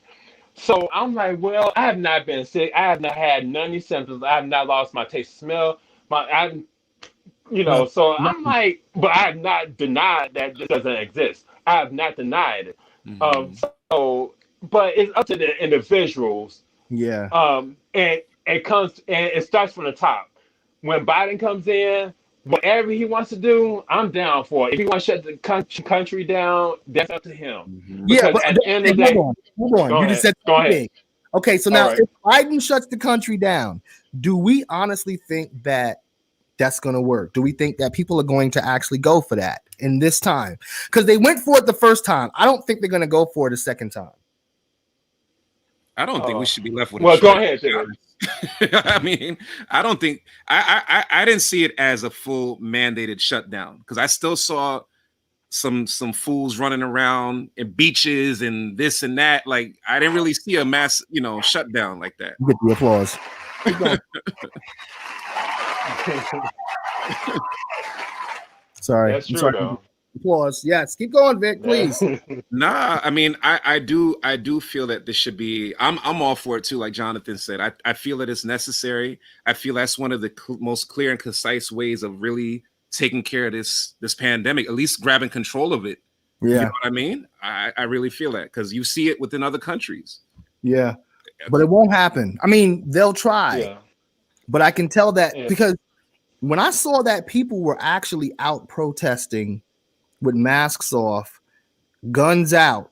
So I'm like, well, I have not been sick. I have not had none of these symptoms. I have not lost my taste, smell. No, So no. I'm like, but I have not denied that this doesn't exist. I have not denied it. But it's up to the individuals. Yeah. And it starts from the top. When Biden comes in, whatever he wants to do, I'm down for it. If he wants to shut the country down, that's up to him. Yeah, Because but at the end of the hold day, on. Hold on. go You just ahead. said Go something ahead. big. Okay, so All now right. if Biden shuts the country down, do we honestly think that that's going to work? Do we think that people are going to actually go for that in this time? Because they went for it the first time. I don't think they're going to go for it a second time. I don't think we should be left with a Well, go choice. ahead, Derek. I mean, I don't think I didn't see it as a full mandated shutdown because I still saw some fools running around in beaches and this and that. Like I didn't really see a mass, shutdown like that. You get the applause. Keep going. Sorry. That's I'm true, sorry. though. Applause. Yes. Keep going, Vic, please. Nah, I mean, I do feel that this should be. I'm all for it too. Like Jonathan said, I feel that it's necessary. I feel that's one of the most clear and concise ways of really taking care of this pandemic. At least grabbing control of it. Yeah. You know what I mean? I really feel that because you see it within other countries. Yeah. But it won't happen. I mean, they'll try. Yeah. But I can tell that because when I saw that people were actually out protesting with masks off, guns out,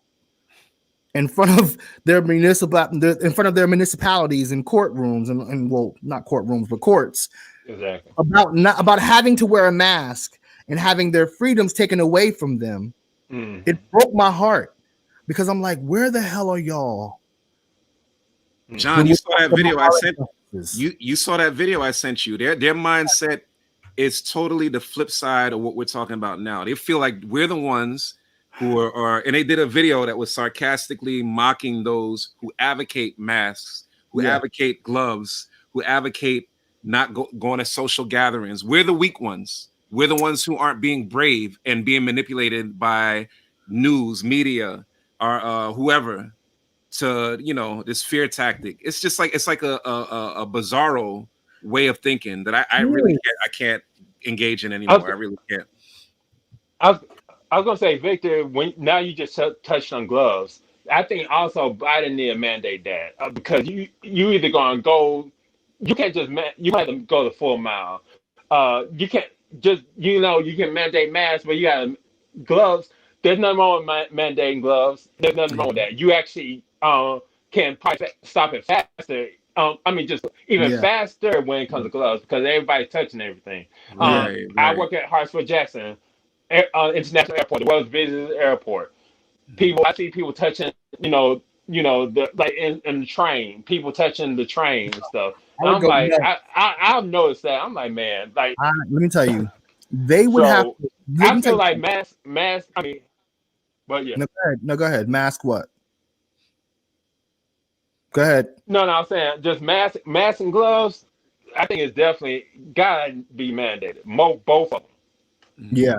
in front of their municipalities and courtrooms and well, not courtrooms but courts, Exactly. about having to wear a mask and having their freedoms taken away from them. It broke my heart because I'm like, where the hell are y'all? John, you saw that video I sent you. You saw that video I sent you. Their mindset is totally the flip side of what we're talking about now. They feel like we're the ones who are and they did a video that was sarcastically mocking those who advocate masks, who advocate gloves, who advocate not going to social gatherings. We're the weak ones. We're the ones who aren't being brave and being manipulated by news, media, or whoever to this fear tactic. It's just like a bizarro way of thinking that I really can't engage in anymore. I really can't. I was gonna say, Victor, when now you just touched on gloves. I think also Biden need to mandate that because you either gonna go, you can't just you have to go the full mile. You can't just you can mandate masks, but you got gloves. There's nothing wrong with mandating gloves. There's nothing wrong with that. You actually can probably stop it faster. I mean, just even faster when it comes to gloves because everybody's touching everything. Right. I work at Hartsfield-Jackson International Airport, the world's busiest airport. I see people touching, the like in the train, people touching the train and stuff. And I'm like, I've noticed that. I'm like, man, like. Let me tell you, they would have. I feel like mask. I mean, but yeah. No, go ahead. Mask what? Go ahead. No, I'm saying just mask and gloves. I think it's definitely gotta be mandated. Both of them. Yeah,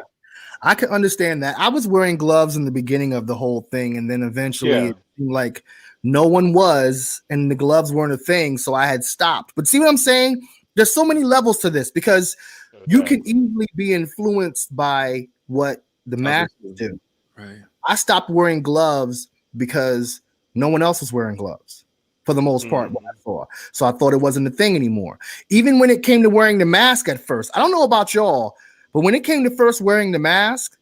I can understand that. I was wearing gloves in the beginning of the whole thing, and then eventually Yeah. it seemed like no one was, and the gloves weren't a thing, so I had stopped. But see what I'm saying? There's so many levels to this because you can easily be influenced by what the masses do. Right. I stopped wearing gloves because no one else was wearing gloves for the most part. What I saw. So I thought it wasn't a thing anymore. Even when it came to wearing the mask at first, I don't know about y'all, but when it came to first wearing the mask,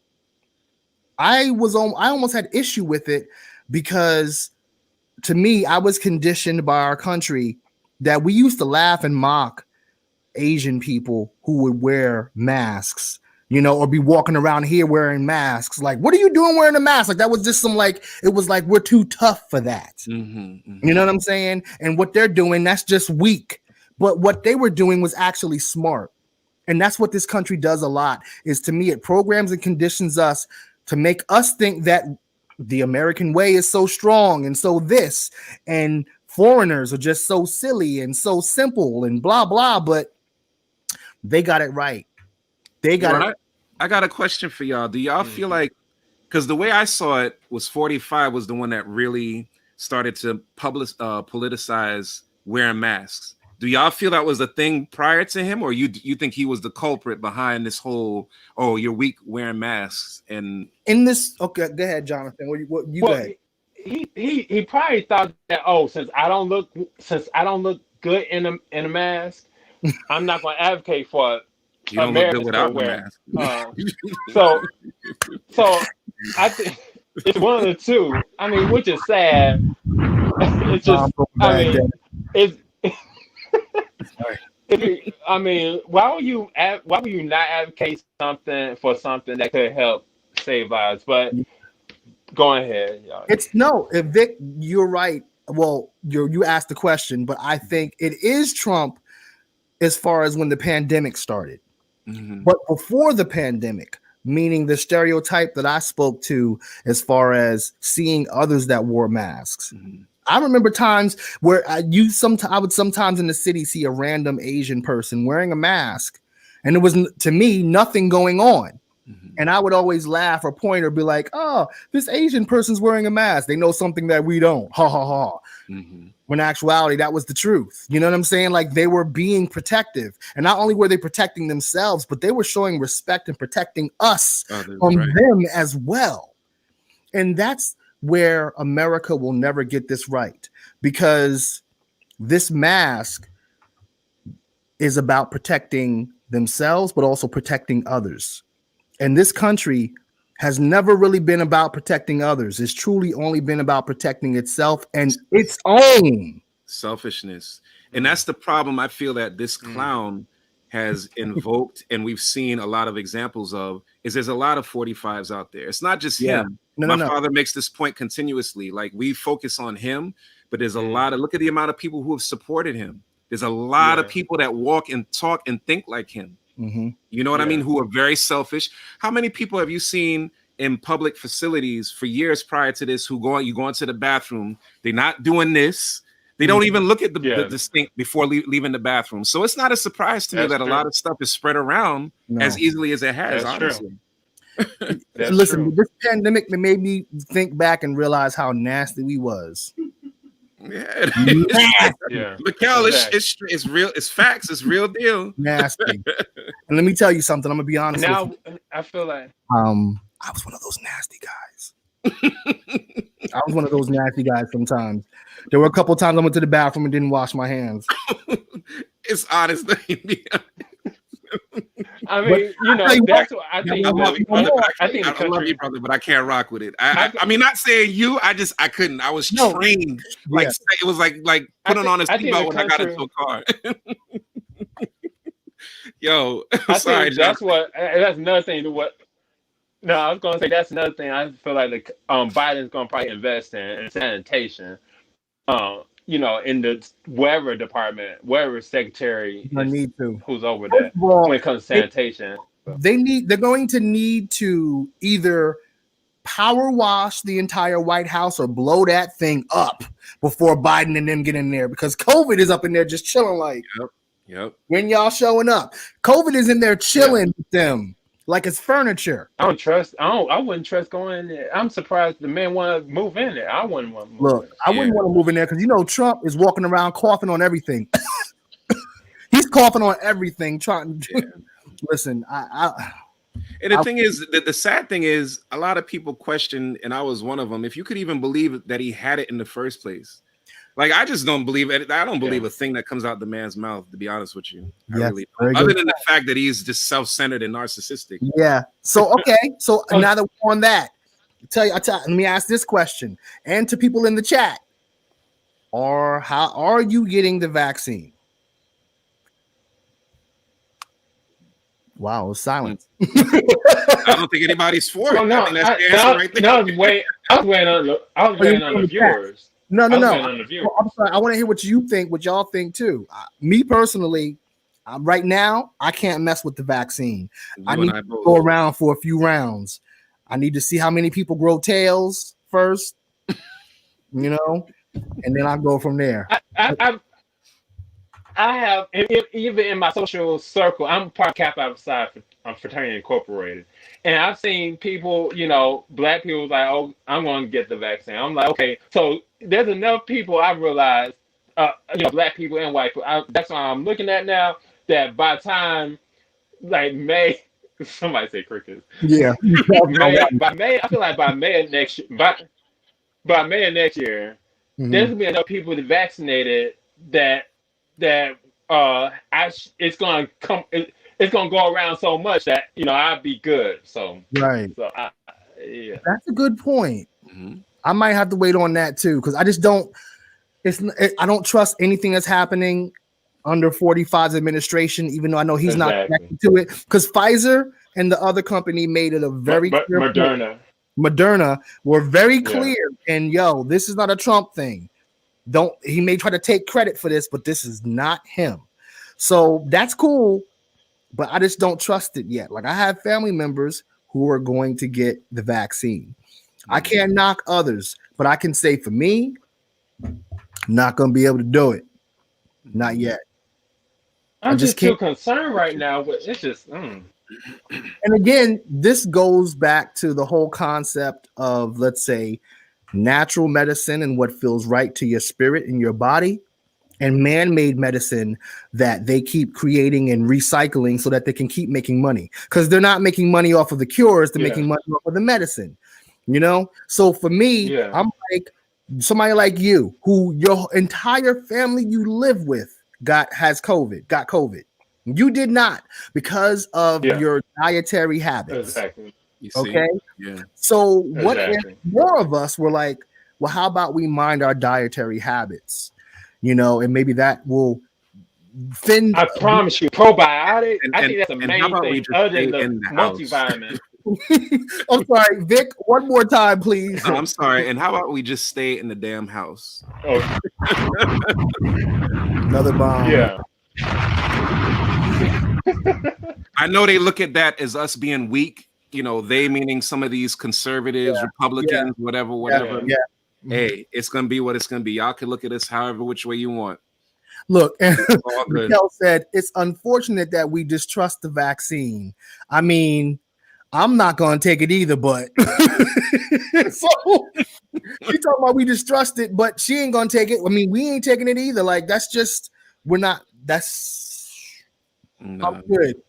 I almost had issue with it because to me, I was conditioned by our country that we used to laugh and mock Asian people who would wear masks, or be walking around here wearing masks. Like, what are you doing wearing a mask? Like, that was just it was like, we're too tough for that. You know what I'm saying? And what they're doing, that's just weak. But what they were doing was actually smart. And that's what this country does a lot, is to me, it programs and conditions us to make us think that the American way is so strong and so this, and foreigners are just so silly and so simple and blah, blah. But they got it right. They got it. I got a question for y'all. Do y'all feel like, because the way I saw it was 45 was the one that really started to politicize wearing masks. Do y'all feel that was a thing prior to him, or you think he was the culprit behind this whole, oh, you're weak wearing masks? And in this, okay, go ahead, Jonathan. What you got? He probably thought that, oh, since I don't look good in a mask, I'm not going to advocate for you don't look good without the mask. So I think it's one of the two. I mean, which is sad. It's just, I mean, it's. I mean, why would you not advocate something that could help save lives? But go ahead, y'all. Vic, you're right. Well, you asked the question, but I think it is Trump as far as when the pandemic started. But before the pandemic, meaning the stereotype that I spoke to as far as seeing others that wore masks. I remember times where I would sometimes in the city see a random Asian person wearing a mask, and it was, to me, nothing going on. And I would always laugh or point or be like, oh, this Asian person's wearing a mask. They know something that we don't. Ha, ha, ha. When in actuality, that was the truth. You know what I'm saying? Like, they were being protective. And not only were they protecting themselves, but they were showing respect and protecting us from them as well. And that's where America will never get this right, because this mask is about protecting themselves, but also protecting others. And this country has never really been about protecting others. It's truly only been about protecting itself and its own selfishness. And that's the problem I feel that this clown has invoked, and we've seen a lot of examples of, is there's a lot of 45s out there. It's not just him. My father makes this point continuously. Like, we focus on him, but there's a lot of, look at the amount of people who have supported him. There's a lot of people that walk and talk and think like him. You know what I mean? Who are very selfish. How many people have you seen in public facilities for years prior to this who you go into the bathroom, they're not doing this. They don't even look at the stink before leaving the bathroom. So it's not a surprise to me that a lot of stuff is spread around as easily as it has, honestly. Listen, this pandemic made me think back and realize how nasty we was. Mikhail, it's real. It's facts. It's real deal. Nasty. And let me tell you something. I'm gonna be honest. Now I feel like I was one of those nasty guys. I was one of those nasty guys sometimes. There were a couple times I went to the bathroom and didn't wash my hands. It's honest. I mean, that's what I think. I love you, brother. I love you, brother, but I can't rock with it. I mean, not saying you. I couldn't. I was trained. Like, it was like putting on a seatbelt when I got into a car. Yo, sorry. That's another thing to what. No, I was gonna say that's another thing. I feel like Biden's gonna probably invest in sanitation. In the wherever department, wherever secretary who's over that when it comes to sanitation. They're going to need to either power wash the entire White House or blow that thing up before Biden and them get in there, because COVID is up in there just chilling like. Yep. When y'all showing up? COVID is in there chilling with them like it's furniture. I wouldn't trust going in there. I'm surprised the men want to move in there. I wouldn't want to move Look, in. I wouldn't want to move in there because Trump is walking around coughing on everything. He's coughing on everything, trying to listen. And the thing is, the sad thing is, a lot of people question, and I was one of them, if you could even believe that he had it in the first place. Like, I just don't believe it. I don't believe a thing that comes out the man's mouth, to be honest with you. I really don't. Other than the fact that he's just self-centered and narcissistic. Yeah. So, okay. So now that we're on that, let me ask this question, and to people in the chat. How are you getting the vaccine? Wow, it was silence. I don't think anybody's for it. No, I think that's the answer right there. I was waiting on the viewers. No. On the I'm sorry. I want to hear what you think, what y'all think too. Me personally, right now, I can't mess with the vaccine. I need to go around for a few rounds. I need to see how many people grow tails first, and then I go from there. I have, even in my social circle, I'm part of Kappa Alpha Psi Fraternity Incorporated. And I've seen people, black people like, oh, I'm going to get the vaccine. I'm like, okay. So there's enough people I realized, black people and white people. That's what I'm looking at now, that by time, like May, somebody say crickets. Yeah. By May, I feel like by May of next year, there's going to be enough people that vaccinated that it's going to come. It's going to go around so much that I'll be good. So right. So that's a good point. Mm-hmm. I might have to wait on that too because I just don't. I don't trust anything that's happening under 45's administration, even though I know he's not connected to it. Because Pfizer and the other company made it a very clear Moderna were very clear. And this is not a Trump thing. He may try to take credit for this, but this is not him. So that's cool, but I just don't trust it yet. Like I have family members who are going to get the vaccine. I can't knock others, but I can say for me, not going to be able to do it. Not yet. I'm just too concerned right now, but it's just. And again, this goes back to the whole concept of, let's say, natural medicine and what feels right to your spirit and your body, and man-made medicine that they keep creating and recycling so that they can keep making money, because they're not making money off of the cures, they're making money off of the medicine, so for me, I'm like somebody like you who your entire family you live with got COVID. You did not, because of your dietary habits. Exactly. Okay. Yeah. So what if more of us were like, well, how about we mind our dietary habits, and maybe that will thin. I promise you, probiotic. I think that's the main thing, other than the multivitamin. I'm sorry, Vic. One more time, please. No, I'm sorry. And how about we just stay in the damn house? Oh. Another bomb. Yeah. I know they look at that as us being weak. They meaning some of these conservatives, Republicans, whatever. Yeah. Hey, it's gonna be what it's gonna be. Y'all can look at us however which way you want. Look, and Mikel said it's unfortunate that we distrust the vaccine. I mean, I'm not gonna take it either, but so she talking about we distrust it, but she ain't gonna take it. I mean, we ain't taking it either. Like we're not. That's good.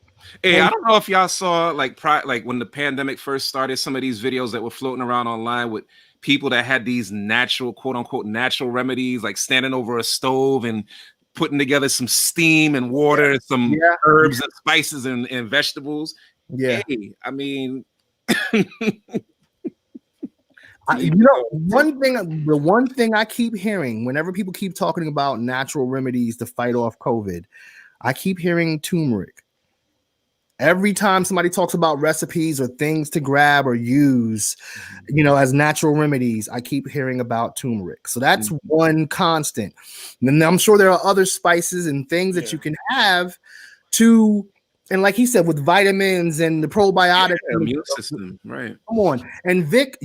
Hey, I don't know if y'all saw like when the pandemic first started, some of these videos that were floating around online with people that had these natural, quote unquote, natural remedies, like standing over a stove and putting together some steam and water, and some herbs and spices and vegetables. Yeah. Hey, I mean, the one thing I keep hearing whenever people keep talking about natural remedies to fight off COVID, I keep hearing turmeric. Every time somebody talks about recipes or things to grab or use, as natural remedies, I keep hearing about turmeric. So that's one constant. And I'm sure there are other spices and things that you can have to, and like he said, with vitamins and the probiotics. Immune system, right. Come on. And Vic,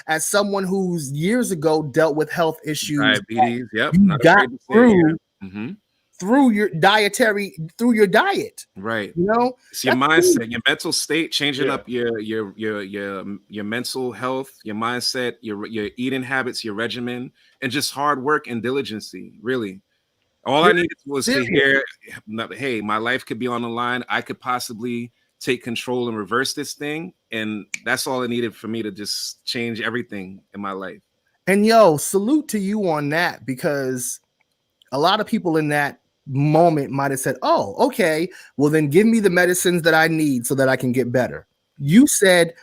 as someone who's years ago dealt with health issues. Diabetes, you got through through your diet. Right. You know, It's your That's mindset, cool. your mental state, changing Yeah. up your mental health, your mindset, your eating habits, your regimen, and just hard work and diligence. Really, all I needed was to hear, hey, my life could be on the line. I could possibly take control and reverse this thing, and that's all it needed for me to just change everything in my life. And yo, salute to you on that, because a lot of people in that moment might have said, oh, okay, well then give me the medicines that I need so that I can get better. You said,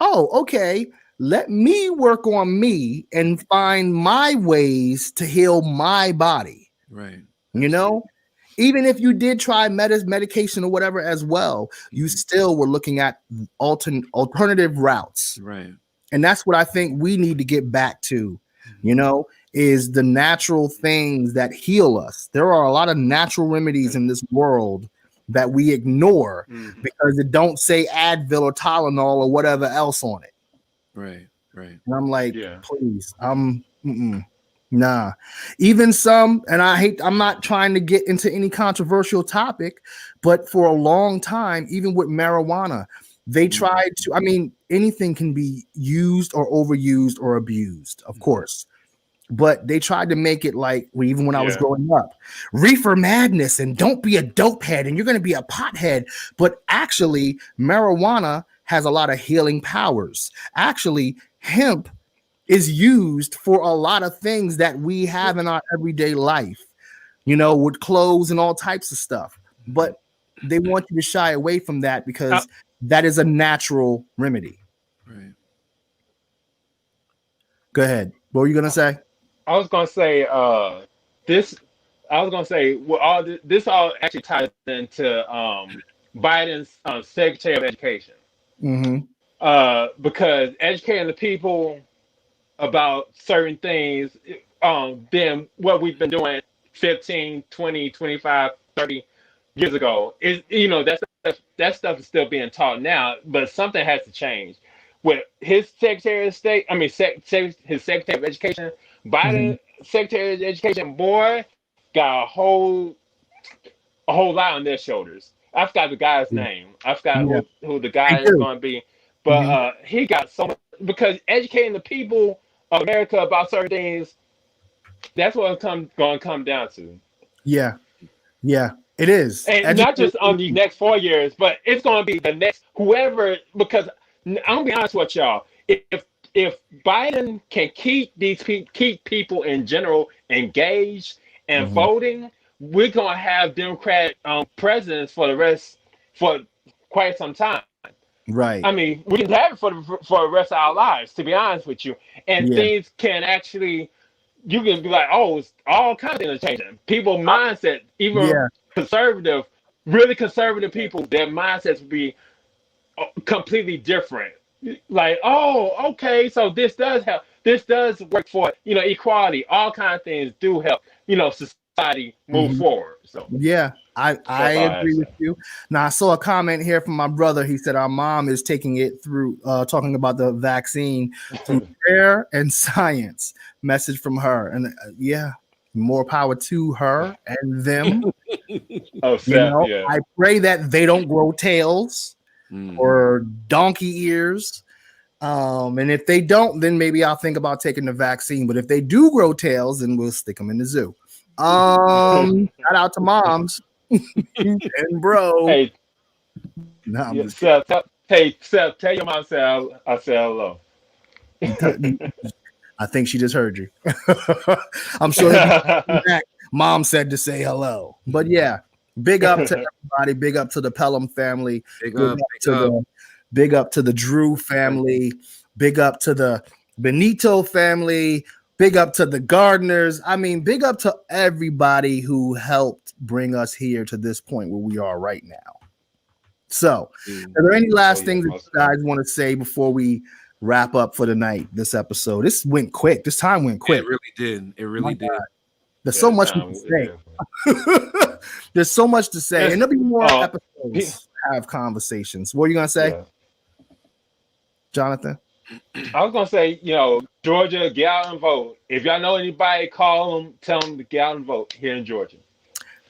oh, okay, let me work on me and find my ways to heal my body. Right. You know, even if you did try medication or whatever as well, you still were looking at alternative routes. Right. And that's what I think we need to get back to, you know, is the natural things that heal us. There are a lot of natural remedies in this world that we ignore because it don't say Advil or Tylenol or whatever else on it. Right. Right. And I'm like, please, nah. Even some, and I'm not trying to get into any controversial topic, but for a long time, even with marijuana, they tried to, I mean, anything can be used or overused or abused, of course. But they tried to make it like, even when I was growing up, reefer madness and don't be a dope head and you're going to be a pothead. But actually, marijuana has a lot of healing powers. Actually, hemp is used for a lot of things that we have in our everyday life, you know, with clothes and all types of stuff. But they want you to shy away from that because that is a natural remedy. Right. Go ahead. What were you going to say? I was gonna say this. I was gonna say well, this all actually ties into Biden's Secretary of Education, because educating the people about certain things, then what we've been doing 15, 20, 25, 30 years ago is, you know, that stuff is still being taught now, but something has to change. With his Secretary of State, I mean, his Secretary of Education, Biden, Secretary of Education, boy, got a whole lot on their shoulders. I forgot the guy's name. I forgot who the guy is going to be, but he got so much, because educating the people of America about certain things, that's what it's going to come down to. Yeah, it is, and not just on the next 4 years, but it's going to be the next whoever. Because I'm gonna be honest with y'all, if Biden can keep people in general engaged and voting, we're gonna have Democrat presidents for quite some time. Right. I mean, we can have it for the rest of our lives, to be honest with you. And things can actually, you can be like, oh, it's all kinds of things changing. People mindset, even really conservative people, their mindsets will be completely different. Like, oh, okay, so this does help. This does work for, you know, equality. All kinds of things do help, you know, society move forward. So yeah, I agree with you. Now I saw a comment here from my brother. He said our mom is taking it through talking about the vaccine through prayer and science. Message from her, and more power to her and them. I pray that they don't grow tails or donkey ears. And if they don't, then maybe I'll think about taking the vaccine. But if they do grow tails, then we'll stick them in the zoo. Shout out to moms and bro. Hey, no, Seth, tell your mom I said hello. I think she just heard you. I'm sure mom said to say hello. But yeah, big up to everybody. Big up to the Pellum family. Big up to the Drew family. Big up to the Benito family. Big up to the Gardners. I mean, big up to everybody who helped bring us here to this point where we are right now. So, are there any last things that you guys want to say before we wrap up for the night? This episode, this went quick. This time went quick. It really did. It really did. There's so much to say. There's so much to say, and there'll be more episodes. Have conversations. What are you gonna say, Jonathan? I was gonna say, you know, Georgia, get out and vote. If y'all know anybody, call them, tell them to get out and vote here in Georgia.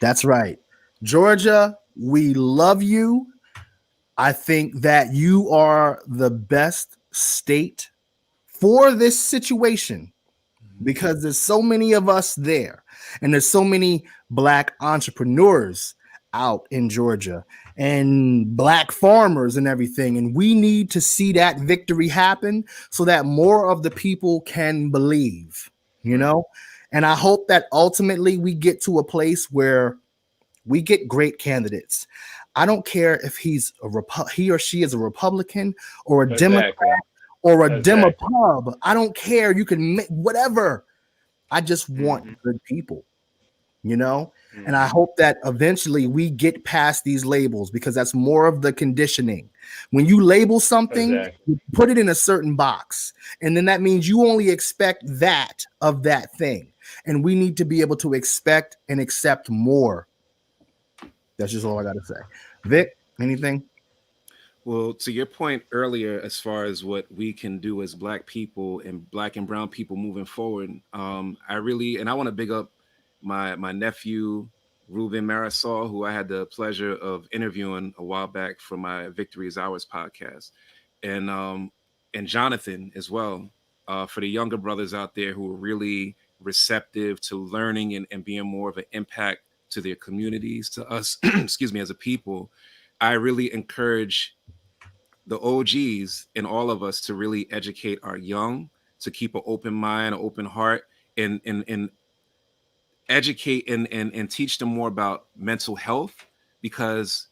That's right. Georgia, we love you. I think that you are the best state for this situation because there's so many of us there and there's so many Black entrepreneurs out in Georgia and Black farmers and everything. And we need to see that victory happen so that more of the people can believe, you know? And I hope that ultimately we get to a place where we get great candidates. I don't care if he or she is a Republican or a Democrat or a Demopub. I don't care. You can make whatever. I just want good people, you know? And I hope that eventually we get past these labels because that's more of the conditioning. When you label something, you put it in a certain box. And then that means you only expect that of that thing. And we need to be able to expect and accept more. That's just all I got to say. Vic, anything? Well, to your point earlier, as far as what we can do as Black people and Black and brown people moving forward, I want to big up my nephew, Ruben Marisol, who I had the pleasure of interviewing a while back for my Victory is Ours podcast, and Jonathan as well, for the younger brothers out there who are really receptive to learning and being more of an impact to their communities, to us, excuse me, as a people. I really encourage the OGs and all of us to really educate our young, to keep an open mind, an open heart, and educate and teach them more about mental health, because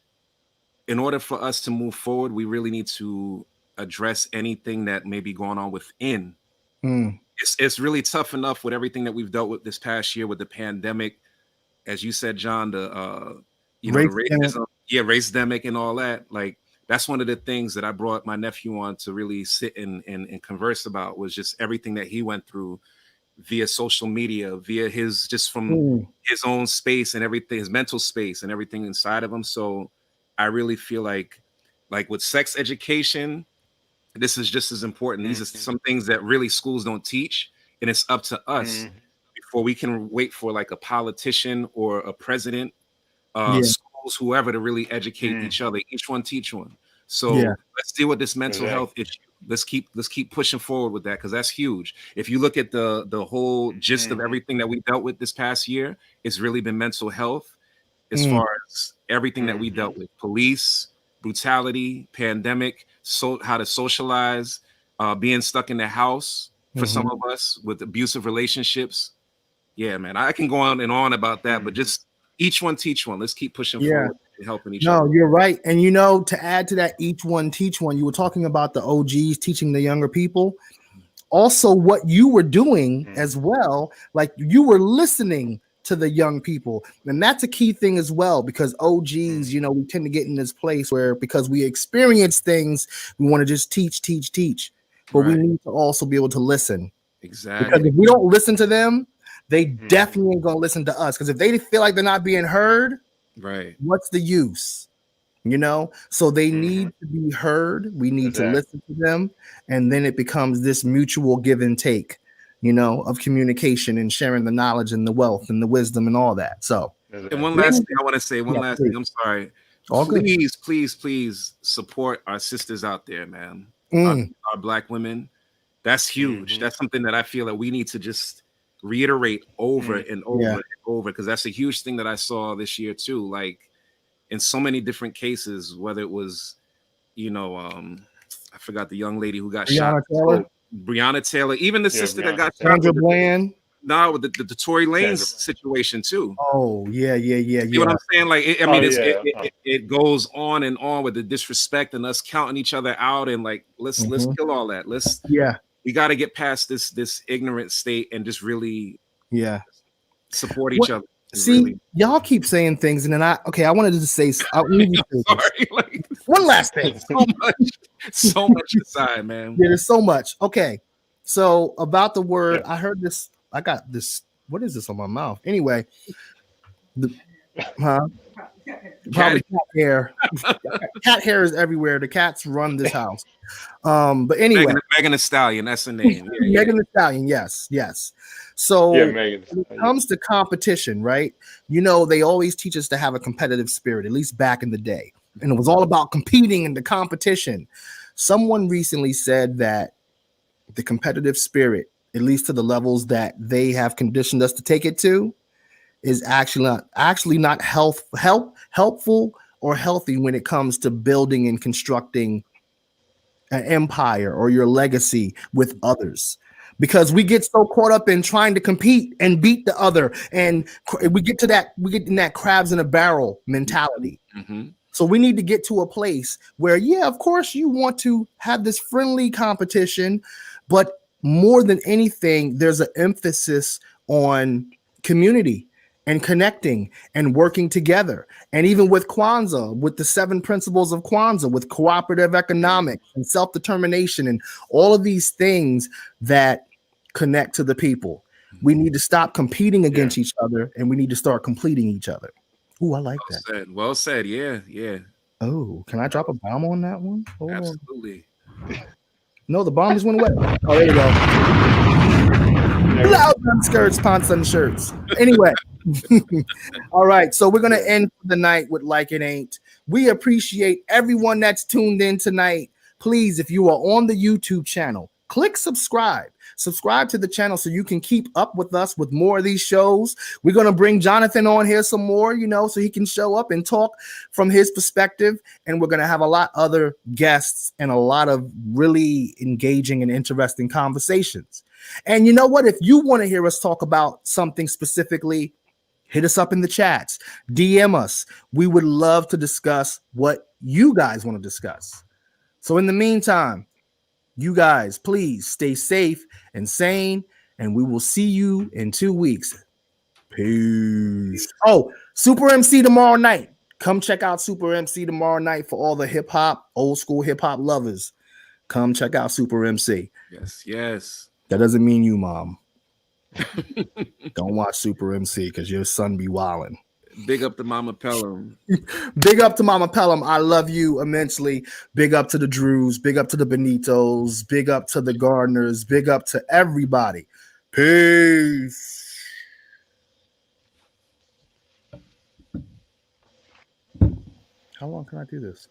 in order for us to move forward, we really need to address anything that may be going on within. It's really tough enough with everything that we've dealt with this past year with the pandemic, as you said, John, the racism, racedemic and all that. Like, that's one of the things that I brought my nephew on to really sit and converse about, was just everything that he went through via social media, via his his own space and everything, his mental space and everything inside of him. So I really feel like with sex education, this is just as important. These are some things that really schools don't teach, and it's up to us before we can wait for like a politician or a president, schools, whoever, to really educate each other. Each one teach one. So let's deal with this mental health issue. Let's keep pushing forward with that, because that's huge. If you look at the whole gist of everything that we dealt with this past year, it's really been mental health, as far as everything that we dealt with: police brutality, pandemic, so how to socialize, being stuck in the house for some of us with abusive relationships. Yeah, man, I can go on and on about that, but just each one teach one. Let's keep pushing forward and helping each other. No, you're right. And you know, to add to that, each one teach one, you were talking about the OGs teaching the younger people. Also, what you were doing as well, like you were listening to the young people. And that's a key thing as well, because OGs, you know, we tend to get in this place where, because we experience things, we want to just teach. But we need to also be able to listen. Exactly. Because if we don't listen to them, they definitely ain't gonna listen to us. Because if they feel like they're not being heard, what's the use? You know, so they need to be heard. We need to listen to them, and then it becomes this mutual give and take, you know, of communication and sharing the knowledge and the wealth and the wisdom and all that. So, and one last thing I want to say, last thing, I'm sorry. Please support our sisters out there, man. Our Black women. That's huge. That's something that I feel that we need to just reiterate over and over and over, because that's a huge thing that I saw this year too. Like, in so many different cases, whether it was, you know, I forgot the young lady who got shot. Breonna Taylor, even the sister that got shot. Sandra Bland. No, with the Tory Lanez situation too. Oh, yeah. You know what I'm saying? Like, it goes on and on with the disrespect and us counting each other out, and like, let's kill all that. We got to get past this ignorant state and just really support each other. See, y'all keep saying things, and then I wanted to say, one last thing. So much aside, man. Yeah, there's so much. Okay, so about the word, I heard this. I got this. What is this on my mouth? Anyway, Probably cat hair. Cat hair is everywhere. The cats run this house. But anyway, Megan Thee Stallion, that's the name. Yeah, Megan Thee Stallion, yes. So Yeah, Megan. when it comes to competition, right? You know, they always teach us to have a competitive spirit, at least back in the day. And it was all about competing in the competition. Someone recently said that the competitive spirit, at least to the levels that they have conditioned us to take it to, is actually not helpful or healthy when it comes to building and constructing an empire or your legacy with others, because we get so caught up in trying to compete and beat the other, and we get in that crabs in a barrel mentality. Mm-hmm. So we need to get to a place where, yeah, of course you want to have this friendly competition, but more than anything, there's an emphasis on community and connecting and working together. And even with Kwanzaa, with the 7 principles of Kwanzaa, with cooperative economics and self-determination and all of these things that connect to the people, we need to stop competing against each other, and we need to start completing each other. Ooh, I like that. Well said. Yeah. Oh, can I drop a bomb on that one? Hold Absolutely. on. No, the bomb just went away. Oh, there you go. Loud on skirts, pants on shirts. Anyway. All right, so we're gonna end the night with Like It Ain't. We appreciate everyone that's tuned in tonight. Please, if you are on the YouTube channel, click subscribe to the channel so you can keep up with us with more of these shows. We're gonna bring Jonathan on here some more, so he can show up and talk from his perspective, and we're gonna have a lot other guests and a lot of really engaging and interesting conversations. And you know what, if you want to hear us talk about something specifically, hit us up in the chats, DM us. We would love to discuss what you guys want to discuss. So in the meantime, you guys, please stay safe and sane, and we will see you in 2 weeks. Peace. Oh, Super MC tomorrow night. Come check out Super MC tomorrow night for all the hip hop, old school hip hop lovers. Come check out Super MC. Yes. That doesn't mean you, Mom. Don't watch Super MC because your son be wilding. Big up to Mama Pellum. Big up to Mama Pellum. I love you immensely. Big up to the Drews. Big up to the Benitos. Big up to the Gardners. Big up to everybody. Peace. How long can I do this?